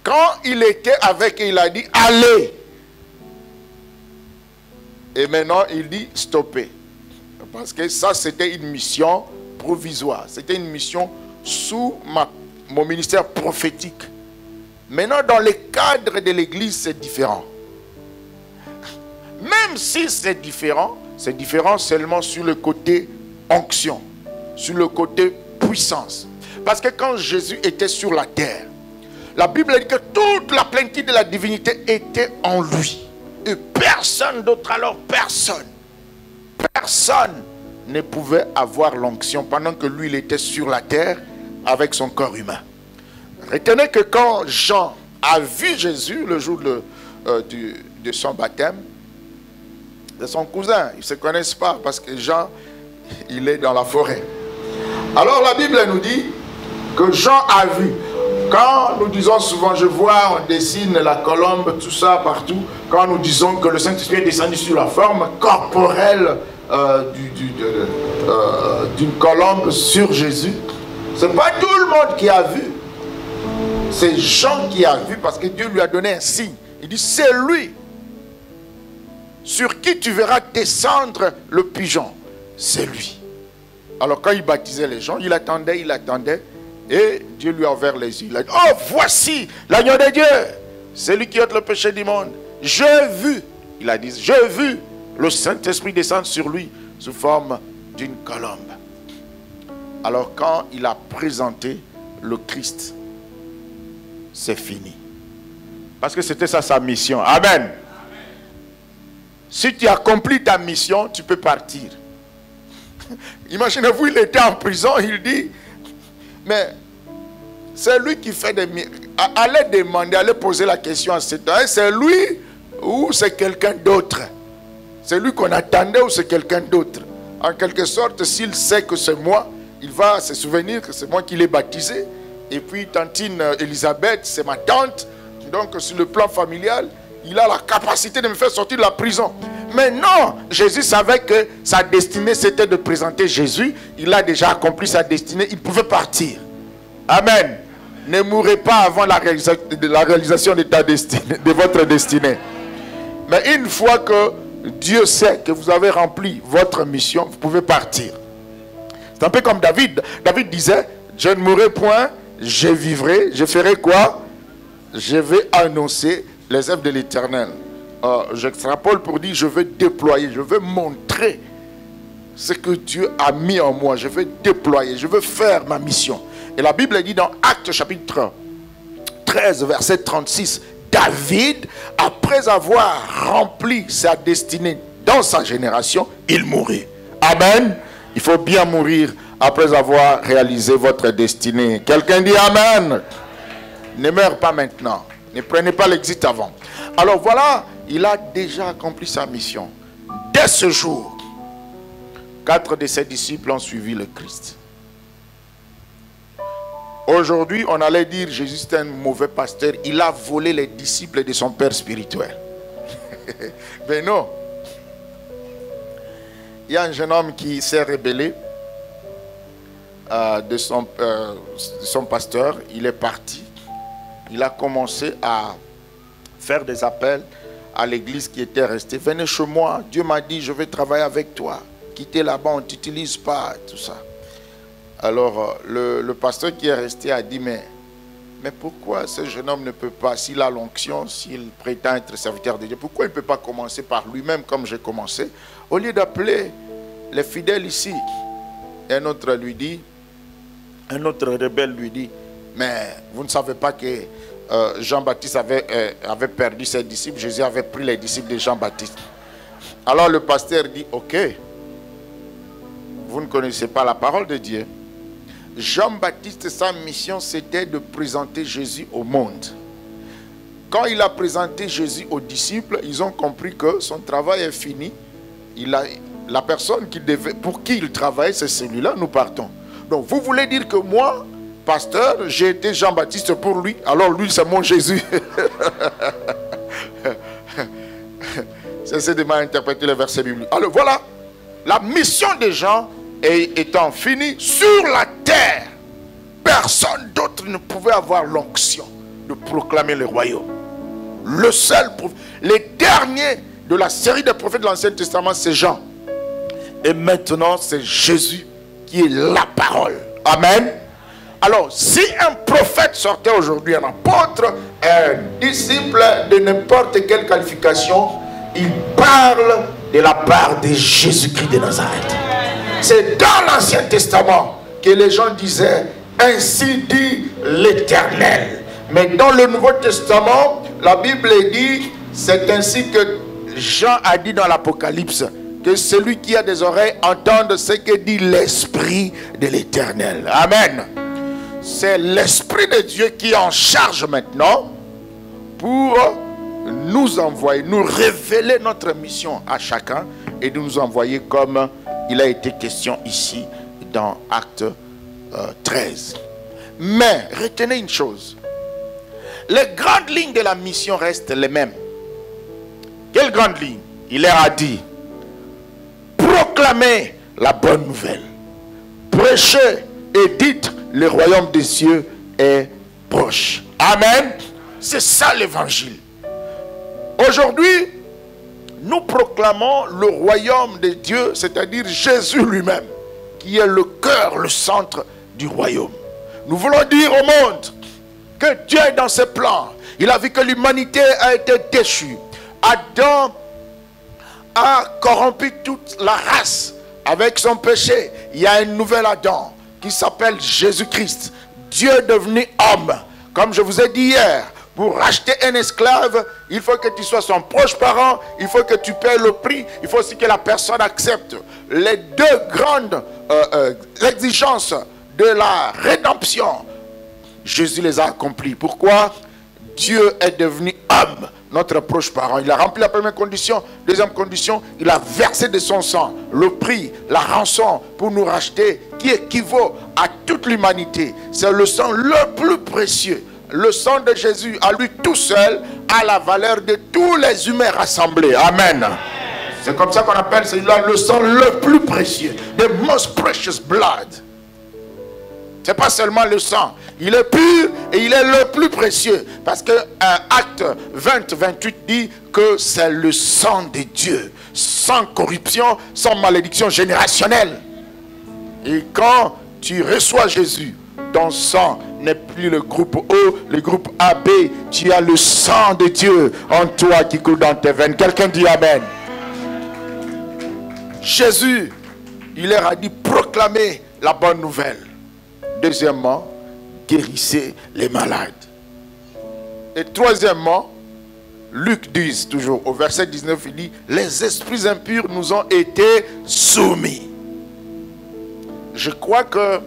Quand il était avec eux, il a dit, allez. Et maintenant, il dit, stoppez. Parce que ça, c'était une mission provisoire. C'était une mission sous mon ministère prophétique. Maintenant, dans le cadre de l'église, c'est différent. Même si c'est différent seulement sur le côté onction, sur le côté puissance. Parce que quand Jésus était sur la terre, la Bible dit que toute la plénitude de la divinité était en lui. Et personne d'autre, alors personne ne pouvait avoir l'onction pendant que lui, il était sur la terre avec son corps humain. Retenez que quand Jean a vu Jésus le jour de son baptême, c'est son cousin, ils ne se connaissent pas parce que Jean, il est dans la forêt. Alors la Bible nous dit que Jean a vu. Quand nous disons souvent, je vois, on dessine la colombe, tout ça partout. Quand nous disons que le Saint-Esprit est descendu sur la forme corporelle d'une colombe sur Jésus, ce n'est pas tout le monde qui a vu. C'est Jean qui a vu parce que Dieu lui a donné un signe. Il dit, c'est lui sur qui tu verras descendre le pigeon. C'est lui. Alors quand il baptisait les gens, il attendait. Et Dieu lui a ouvert les yeux. Il a dit, oh, voici l'agneau de Dieu. C'est lui qui ôte le péché du monde. J'ai vu, il a dit, j'ai vu le Saint-Esprit descendre sur lui sous forme d'une colombe. Alors quand il a présenté le Christ, c'est fini. Parce que c'était ça sa mission. Amen. Si tu accomplis ta mission, tu peux partir. Imaginez-vous, il était en prison, il dit, mais c'est lui qui fait des miracles. Allez demander, allez poser la question à cet homme, c'est lui ou c'est quelqu'un d'autre? C'est lui qu'on attendait ou c'est quelqu'un d'autre? En quelque sorte, s'il sait que c'est moi, il va se souvenir que c'est moi qui l'ai baptisé. Et puis tantine Elisabeth, c'est ma tante. Donc sur le plan familial, il a la capacité de me faire sortir de la prison. Mais non, Jésus savait que sa destinée c'était de présenter Jésus. Il a déjà accompli sa destinée, il pouvait partir. Amen. Ne mourrez pas avant la réalisation de ta destinée, de votre destinée. Mais une fois que Dieu sait que vous avez rempli votre mission, vous pouvez partir. C'est un peu comme David. David disait, je ne mourrai point, je vivrai, je ferai quoi? Je vais annoncer les œuvres de l'Éternel. J'extrapole pour dire, je vais déployer, je vais montrer ce que Dieu a mis en moi. Je vais déployer, je veux faire ma mission. Et la Bible dit dans Actes chapitre 13, verset 36, David, après avoir rempli sa destinée dans sa génération, il mourut. Amen. Il faut bien mourir après avoir réalisé votre destinée. Quelqu'un dit Amen. Ne meurs pas maintenant. Ne prenez pas l'exit avant. Alors voilà, il a déjà accompli sa mission. Dès ce jour, 4 de ses disciples ont suivi le Christ. Aujourd'hui, on allait dire Jésus est un mauvais pasteur. Il a volé les disciples de son père spirituel. Mais non. Il y a un jeune homme qui s'est rebellé de son pasteur. Il est parti. Il a commencé à faire des appels à l'église qui était restée. Venez chez moi. Dieu m'a dit, je vais travailler avec toi. Quittez là-bas, on ne t'utilise pas. Tout ça. Alors, le pasteur qui est resté a dit, mais pourquoi ce jeune homme ne peut pas, s'il a l'onction, s'il prétend être serviteur de Dieu, pourquoi il ne peut pas commencer par lui-même comme j'ai commencé, au lieu d'appeler les fidèles ici? Et un autre rebelle lui dit, mais vous ne savez pas que Jean-Baptiste avait perdu ses disciples, Jésus avait pris les disciples de Jean-Baptiste. Alors le pasteur dit, ok, vous ne connaissez pas la parole de Dieu. Jean-Baptiste, sa mission, c'était de présenter Jésus au monde. Quand il a présenté Jésus aux disciples, ils ont compris que son travail est fini. La personne pour qui il travaille, c'est celui-là, nous partons. Donc vous voulez dire que moi, pasteur, j'ai été Jean-Baptiste pour lui, alors lui c'est mon Jésus. C'est de mal interpréter le verset biblique. Alors voilà, la mission des gens étant finie sur la terre, personne d'autre ne pouvait avoir l'onction de proclamer le royaume. Le seul prophète, les derniers de la série des prophètes de l'Ancien Testament, c'est Jean. Et maintenant, c'est Jésus qui est la parole. Amen. Alors, si un prophète sortait aujourd'hui, un apôtre, un disciple de n'importe quelle qualification, il parle de la part de Jésus-Christ de Nazareth. C'est dans l'Ancien Testament que les gens disaient, ainsi dit l'Éternel. Mais dans le Nouveau Testament, la Bible dit, c'est ainsi que Jean a dit dans l'Apocalypse, que celui qui a des oreilles entende ce que dit l'Esprit de l'Éternel. Amen. C'est l'Esprit de Dieu qui est en charge maintenant pour nous envoyer, nous révéler notre mission à chacun et de nous envoyer comme il a été question ici dans Acte 13. Mais retenez une chose, les grandes lignes de la mission restent les mêmes. Quelles grandes lignes? Il leur a dit, proclamez la bonne nouvelle, prêchez et dites le royaume des cieux est proche. Amen. C'est ça l'évangile. Aujourd'hui, nous proclamons le royaume de Dieu, c'est-à-dire Jésus lui-même, qui est le cœur, le centre du royaume. Nous voulons dire au monde que Dieu est dans ses plans. Il a vu que l'humanité a été déchue. Adam a corrompu toute la race avec son péché. Il y a un nouvel Adam qui s'appelle Jésus-Christ. Dieu est devenu homme. Comme je vous ai dit hier, pour racheter un esclave, il faut que tu sois son proche parent, il faut que tu paies le prix, il faut aussi que la personne accepte. Les deux grandes exigences de la rédemption, Jésus les a accomplies. Pourquoi? Dieu est devenu homme, notre proche parent. Il a rempli la première condition. Deuxième condition, il a versé de son sang le prix, la rançon pour nous racheter, qui équivaut à toute l'humanité. C'est le sang le plus précieux. Le sang de Jésus, à lui tout seul, a la valeur de tous les humains rassemblés. Amen. C'est comme ça qu'on appelle celui-là le sang le plus précieux. The most precious blood. C'est pas seulement le sang. Il est pur et il est le plus précieux. Parce que Acte 20-28 dit que c'est le sang de Dieu. Sans corruption, sans malédiction générationnelle. Et quand tu reçois Jésus, ton sang n'est plus le groupe O, le groupe AB. Tu as le sang de Dieu en toi qui coule dans tes veines. Quelqu'un dit Amen. Jésus, il leur a dit proclamer la bonne nouvelle. Deuxièmement, guérissez les malades. Et troisièmement, Luc 10, toujours au verset 19, il dit, les esprits impurs nous ont été soumis. Je crois que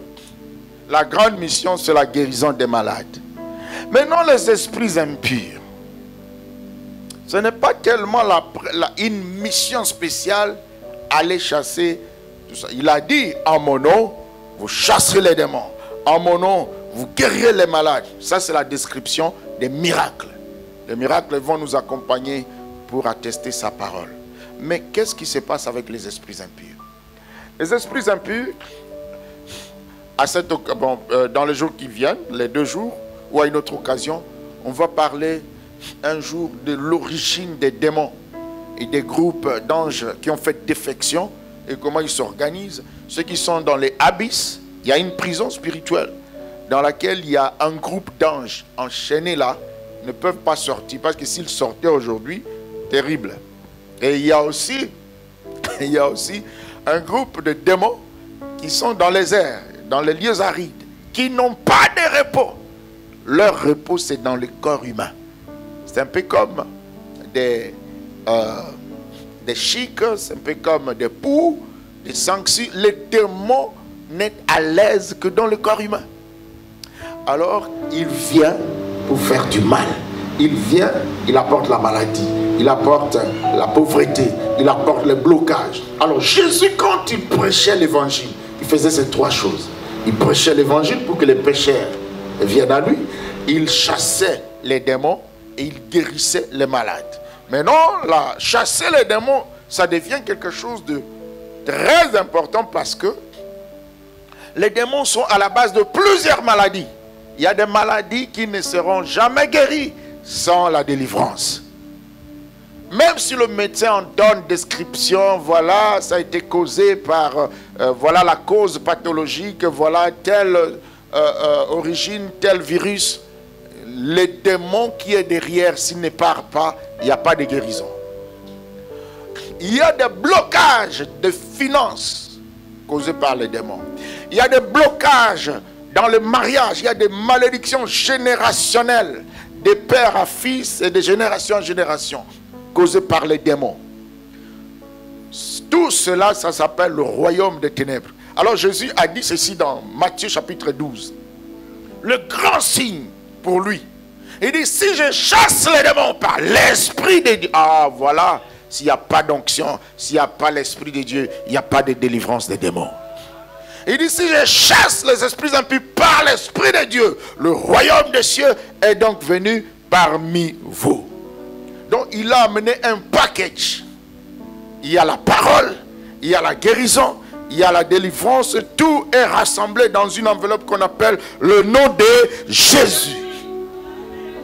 la grande mission, c'est la guérison des malades. Mais non, les esprits impurs. Ce n'est pas tellement une mission spéciale, aller chasser tout ça. Il a dit, en mon nom, vous chasserez les démons. En mon nom, vous guérirez les malades. Ça, c'est la description des miracles. Les miracles vont nous accompagner pour attester sa parole. Mais qu'est-ce qui se passe avec les esprits impurs? Les esprits impurs, dans les jours qui viennent, les 2 jours, ou à une autre occasion, on va parler un jour de l'origine des démons et des groupes d'anges qui ont fait défection et comment ils s'organisent. Ceux qui sont dans les abysses, il y a une prison spirituelle dans laquelle il y a un groupe d'anges enchaînés là, ne peuvent pas sortir parce que s'ils sortaient aujourd'hui, terrible. Et il y a aussi un groupe de démons qui sont dans les airs, dans les lieux arides, qui n'ont pas de repos. leur repos c'est dans le corps humain. C'est un peu comme des chics, c'est un peu comme des poux, des sangsues. Les démons n'est à l'aise que dans le corps humain. Alors, il vient pour faire du mal. Il vient, il apporte la maladie, il apporte la pauvreté, il apporte le blocage. Alors, Jésus, quand il prêchait l'évangile, il faisait ces trois choses. Il prêchait l'évangile pour que les pécheurs viennent à lui. Il chassait les démons et il guérissait les malades. Maintenant, là, chasser les démons, ça devient quelque chose de très important parce que les démons sont à la base de plusieurs maladies. Il y a des maladies qui ne seront jamais guéries sans la délivrance. Même si le médecin en donne description, voilà, ça a été causé par, voilà la cause pathologique, voilà telle origine, tel virus. Les démons qui est derrière, s'il ne part pas, il n'y a pas de guérison. Il y a des blocages de finances causés par les démons. Il y a des blocages dans le mariage. Il y a des malédictions générationnelles, de père à fils et de génération en génération, causées par les démons. Tout cela, ça s'appelle le royaume des ténèbres. Alors Jésus a dit ceci dans Matthieu chapitre 12. Le grand signe pour lui. Il dit, si je chasse les démons par l'Esprit de Dieu. Ah voilà, s'il n'y a pas d'onction, s'il n'y a pas l'Esprit de Dieu, il n'y a pas de délivrance des démons. Il dit, si je chasse les esprits impurs par l'Esprit de Dieu, le royaume des cieux est donc venu parmi vous. Donc il a amené un package. Il y a la parole, il y a la guérison, il y a la délivrance. Tout est rassemblé dans une enveloppe qu'on appelle le nom de Jésus.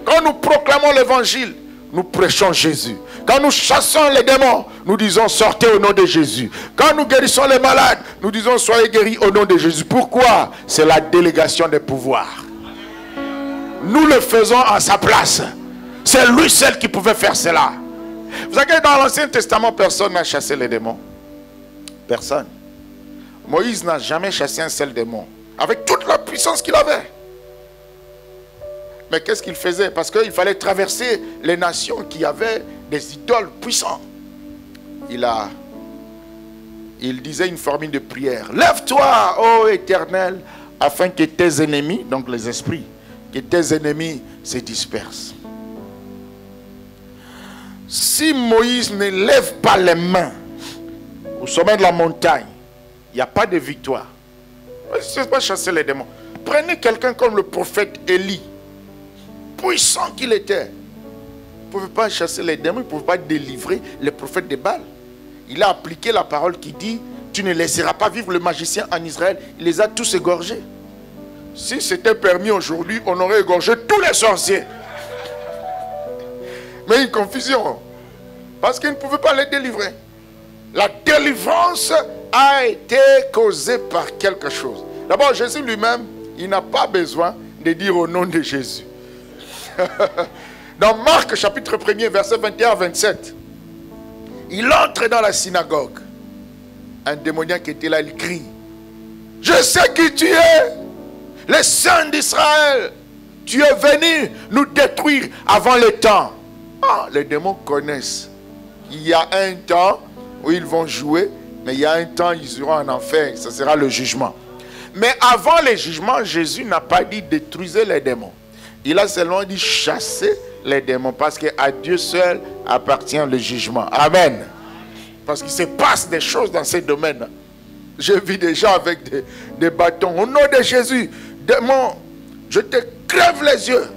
Quand nous proclamons l'évangile, nous prêchons Jésus. Quand nous chassons les démons, nous disons sortez au nom de Jésus. Quand nous guérissons les malades, nous disons soyez guéris au nom de Jésus. Pourquoi? C'est la délégation des pouvoirs. Nous le faisons à sa place. C'est lui seul qui pouvait faire cela. Vous savez que dans l'Ancien Testament, personne n'a chassé les démons. Personne. Moïse n'a jamais chassé un seul démon. Avec toute la puissance qu'il avait. Mais qu'est-ce qu'il faisait? Parce qu'il fallait traverser les nations qui avaient des idoles puissants. Il disait une formule de prière. Lève-toi, ô Éternel, afin que tes ennemis, donc les esprits, que tes ennemis se dispersent. Si Moïse ne lève pas les mains au sommet de la montagne, il n'y a pas de victoire. Ce n'est pas chasser les démons. Prenez quelqu'un comme le prophète Élie. Puissant qu'il était. Il ne pouvait pas chasser les démons, il ne pouvait pas délivrer les prophètes de Baal. Il a appliqué la parole qui dit, tu ne laisseras pas vivre le magicien en Israël. Il les a tous égorgés. Si c'était permis aujourd'hui, on aurait égorgé tous les sorciers. Mais une confusion. Parce qu'il ne pouvait pas les délivrer. La délivrance a été causée par quelque chose. D'abord, Jésus lui-même, il n'a pas besoin de dire au nom de Jésus. Dans Marc chapitre 1er verset 21 à 27, il entre dans la synagogue. Un démoniaque était là, il crie, je sais qui tu es, le Saint d'Israël. Tu es venu nous détruire avant le temps. Ah, les démons connaissent. Il y a un temps où ils vont jouer, mais il y a un temps où ils iront en enfer. Ce sera le jugement. Mais avant le jugement, Jésus n'a pas dit détruisez les démons. Il a seulement dit chasser les démons, parce qu'à Dieu seul appartient le jugement. Amen. Parce qu'il se passe des choses dans ces domaines. J'ai vu des gens avec des bâtons. Au nom de Jésus, démon, je te crève les yeux,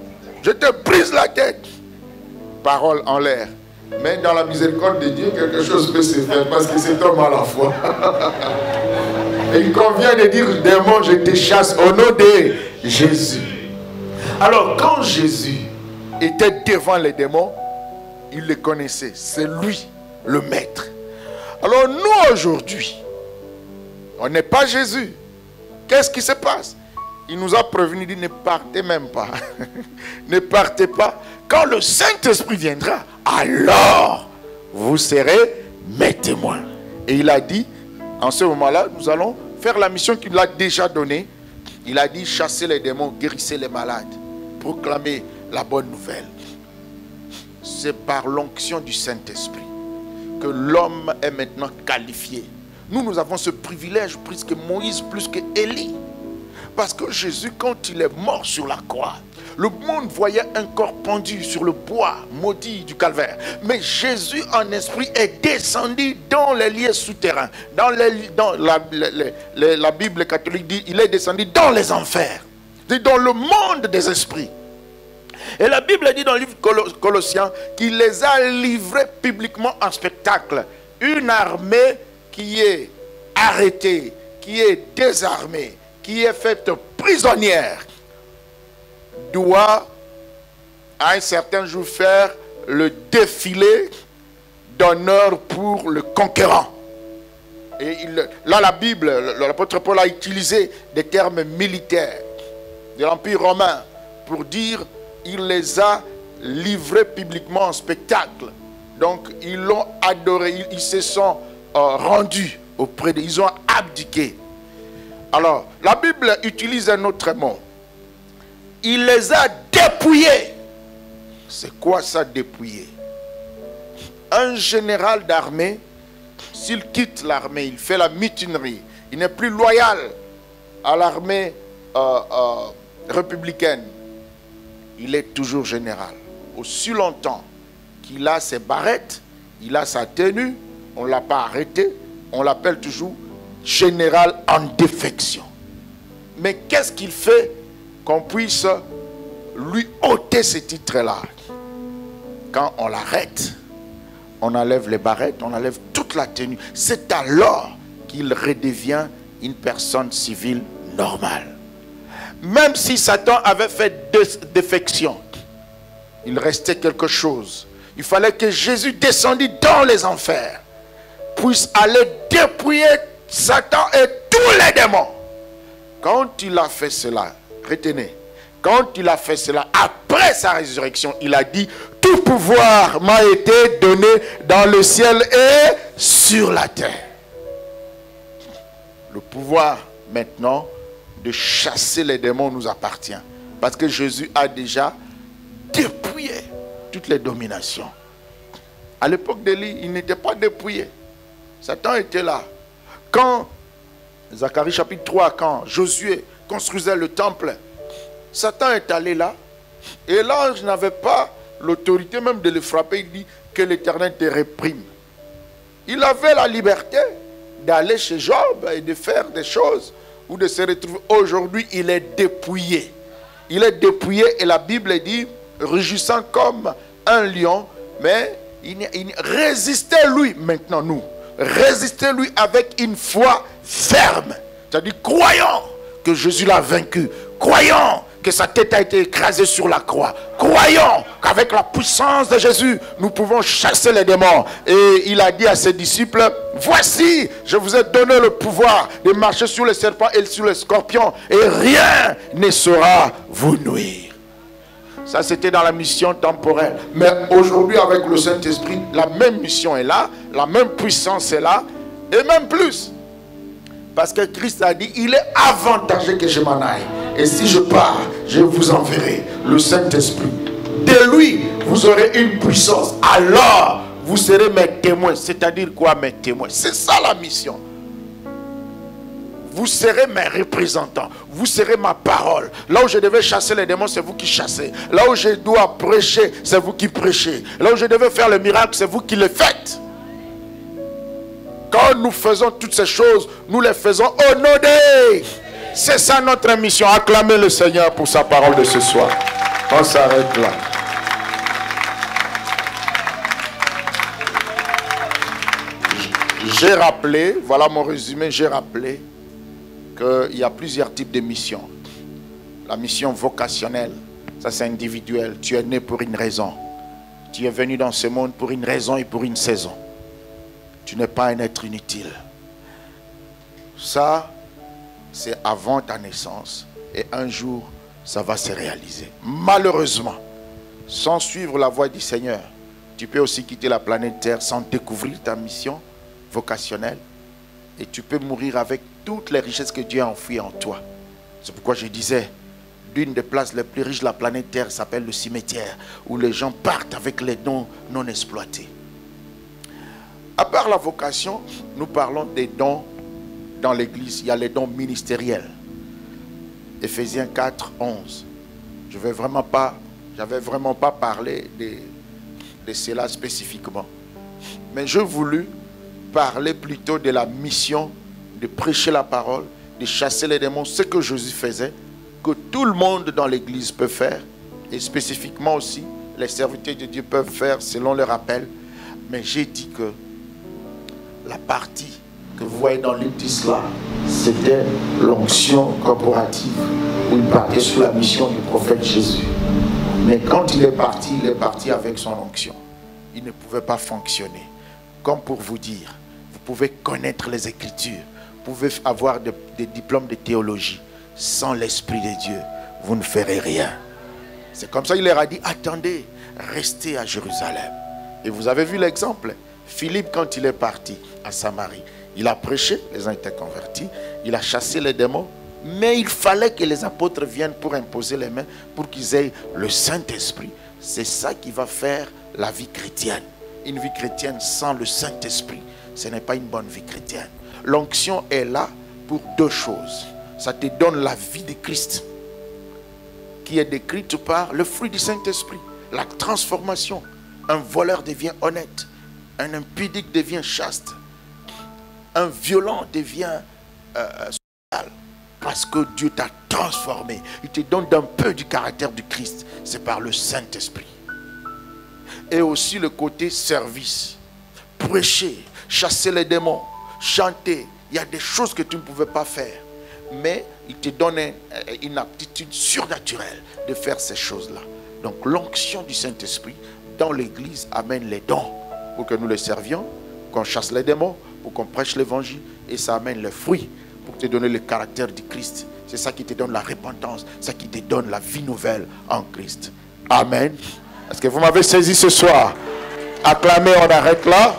je te brise la tête. Parole en l'air. Mais dans la miséricorde de Dieu, quelque chose peut se faire, parce que c'est homme à la foi. Et il convient de dire, démon, je te chasse au nom de Jésus. Alors, quand Jésus était devant les démons, il les connaissait. C'est lui, le maître. Alors, nous, aujourd'hui, on n'est pas Jésus. Qu'est-ce qui se passe? Il nous a prévenu, il dit, ne partez même pas. Ne partez pas. Quand le Saint-Esprit viendra, alors, vous serez mes témoins. Et il a dit, en ce moment-là, nous allons faire la mission qu'il a déjà donnée. Il a dit, chassez les démons, guérissez les malades. proclamer la bonne nouvelle. C'est par l'onction du Saint-Esprit que l'homme est maintenant qualifié. Nous avons ce privilège plus que Moïse, plus que Élie. Parce que Jésus, quand il est mort sur la croix, le monde voyait un corps pendu sur le bois maudit du calvaire. Mais Jésus en esprit est descendu dans les lieux souterrains. Dans la Bible catholique dit, il est descendu dans les enfers. Dans le monde des esprits. Et la Bible dit dans le livre Colossiens qu'il les a livrés publiquement en spectacle. Une armée qui est arrêtée, qui est désarmée, qui est faite prisonnière, doit à un certain jour faire le défilé d'honneur pour le conquérant. Et là, la Bible, l'apôtre Paul a utilisé des termes militaires de l'Empire romain pour dire il les a livrés publiquement en spectacle. Donc, ils l'ont adoré, ils se sont rendus auprès d'eux, ils ont abdiqué. Alors, la Bible utilise un autre mot. Il les a dépouillés. C'est quoi ça, dépouiller? Un général d'armée, s'il quitte l'armée, il fait la mutinerie, il n'est plus loyal à l'armée républicaine, il est toujours général. Aussi longtemps qu'il a ses barrettes, il a sa tenue, on ne l'a pas arrêté, on l'appelle toujours général en défection. Mais qu'est-ce qu'il fait qu'on puisse lui ôter ce titre-là? Quand on l'arrête, on enlève les barrettes, on enlève toute la tenue. C'est alors qu'il redevient une personne civile normale. Même si Satan avait fait défection, il restait quelque chose. Il fallait que Jésus descendit dans les enfers, puisse aller dépouiller Satan et tous les démons. Quand il a fait cela, retenez, quand il a fait cela, après sa résurrection, il a dit, tout pouvoir m'a été donné dans le ciel et sur la terre. Le pouvoir maintenant de chasser les démons nous appartient. Parce que Jésus a déjà dépouillé toutes les dominations. À l'époque d'Élie, il n'était pas dépouillé. Satan était là. Quand, Zacharie chapitre 3, quand Josué construisait le temple, Satan est allé là. Et l'ange n'avait pas l'autorité même de le frapper. Il dit que l'Éternel te réprime. Il avait la liberté d'aller chez Job et de faire des choses ou de se retrouver. Aujourd'hui, il est dépouillé. Il est dépouillé et la Bible dit, rugissant comme un lion, mais résistez-lui maintenant, nous. Résistez-lui avec une foi ferme. C'est-à-dire, croyons que Jésus l'a vaincu. Croyons que sa tête a été écrasée sur la croix. Croyons qu'avec la puissance de Jésus, nous pouvons chasser les démons. Et il a dit à ses disciples, voici, je vous ai donné le pouvoir de marcher sur les serpents et sur les scorpions, et rien ne saura vous nuire. Ça, c'était dans la mission temporelle. Mais aujourd'hui, avec le Saint-Esprit, la même mission est là, la même puissance est là, et même plus. Parce que Christ a dit, il est avantageux que je m'en aille. Et si je pars, je vous enverrai le Saint-Esprit. De lui, vous aurez une puissance. Alors, vous serez mes témoins. C'est-à-dire quoi, mes témoins? C'est ça la mission. Vous serez mes représentants. Vous serez ma parole. Là où je devais chasser les démons, c'est vous qui chassez. Là où je dois prêcher, c'est vous qui prêchez. Là où je devais faire le miracle, c'est vous qui le faites. Quand nous faisons toutes ces choses, nous les faisons au nom de... C'est ça notre mission. Acclamez le Seigneur pour sa parole de ce soir. On s'arrête là. J'ai rappelé, voilà mon résumé, j'ai rappelé qu'il y a plusieurs types de missions. La mission vocationnelle, ça c'est individuel. Tu es né pour une raison. Tu es venu dans ce monde pour une raison et pour une saison. Tu n'es pas un être inutile. Ça, c'est avant ta naissance. Et un jour, ça va se réaliser. Malheureusement, sans suivre la voie du Seigneur, tu peux aussi quitter la planète Terre sans découvrir ta mission vocationnelle. Et tu peux mourir avec toutes les richesses que Dieu a enfouies en toi. C'est pourquoi je disais, d'une des places les plus riches de la planète Terre s'appelle le cimetière, où les gens partent avec les dons non exploités. À part la vocation, nous parlons des dons dans l'église. Il y a les dons ministériels. Éphésiens 4, 11. Je n'avais vraiment pas parlé de cela spécifiquement. Mais j'ai voulu parler plutôt de la mission de prêcher la parole, de chasser les démons, ce que Jésus faisait, que tout le monde dans l'église peut faire, et spécifiquement aussi les serviteurs de Dieu peuvent faire selon leur appel. Mais j'ai dit que la partie que vous voyez dans le titre là, c'était l'onction corporative, où il partait sous la mission du prophète Jésus. Mais quand il est parti avec son onction. Il ne pouvait pas fonctionner. Comme pour vous dire, vous pouvez connaître les Écritures, vous pouvez avoir des diplômes de théologie. Sans l'Esprit de Dieu, vous ne ferez rien. C'est comme ça qu'il leur a dit, attendez, restez à Jérusalem. Et vous avez vu l'exemple. Philippe, quand il est parti à Samarie, il a prêché, les gens étaient convertis, il a chassé les démons, mais il fallait que les apôtres viennent pour imposer les mains, pour qu'ils aient le Saint-Esprit. C'est ça qui va faire la vie chrétienne. Une vie chrétienne sans le Saint-Esprit, ce n'est pas une bonne vie chrétienne. L'onction est là pour deux choses. Ça te donne la vie de Christ, qui est décrite par le fruit du Saint-Esprit. La transformation. Un voleur devient honnête. Un impudique devient chaste. Un violent devient social. Parce que Dieu t'a transformé. Il te donne un peu du caractère du Christ. C'est par le Saint-Esprit. Et aussi le côté service. Prêcher, chasser les démons, chanter. Il y a des choses que tu ne pouvais pas faire. Mais il te donne une aptitude surnaturelle de faire ces choses-là. Donc l'onction du Saint-Esprit dans l'église amène les dons pour que nous les servions, qu'on chasse les démons, pour qu'on prêche l'évangile, et ça amène les fruits pour te donner le caractère du Christ. C'est ça qui te donne la repentance, c'est ça qui te donne la vie nouvelle en Christ. Amen. Est-ce que vous m'avez saisi ce soir? Acclamez, on arrête là.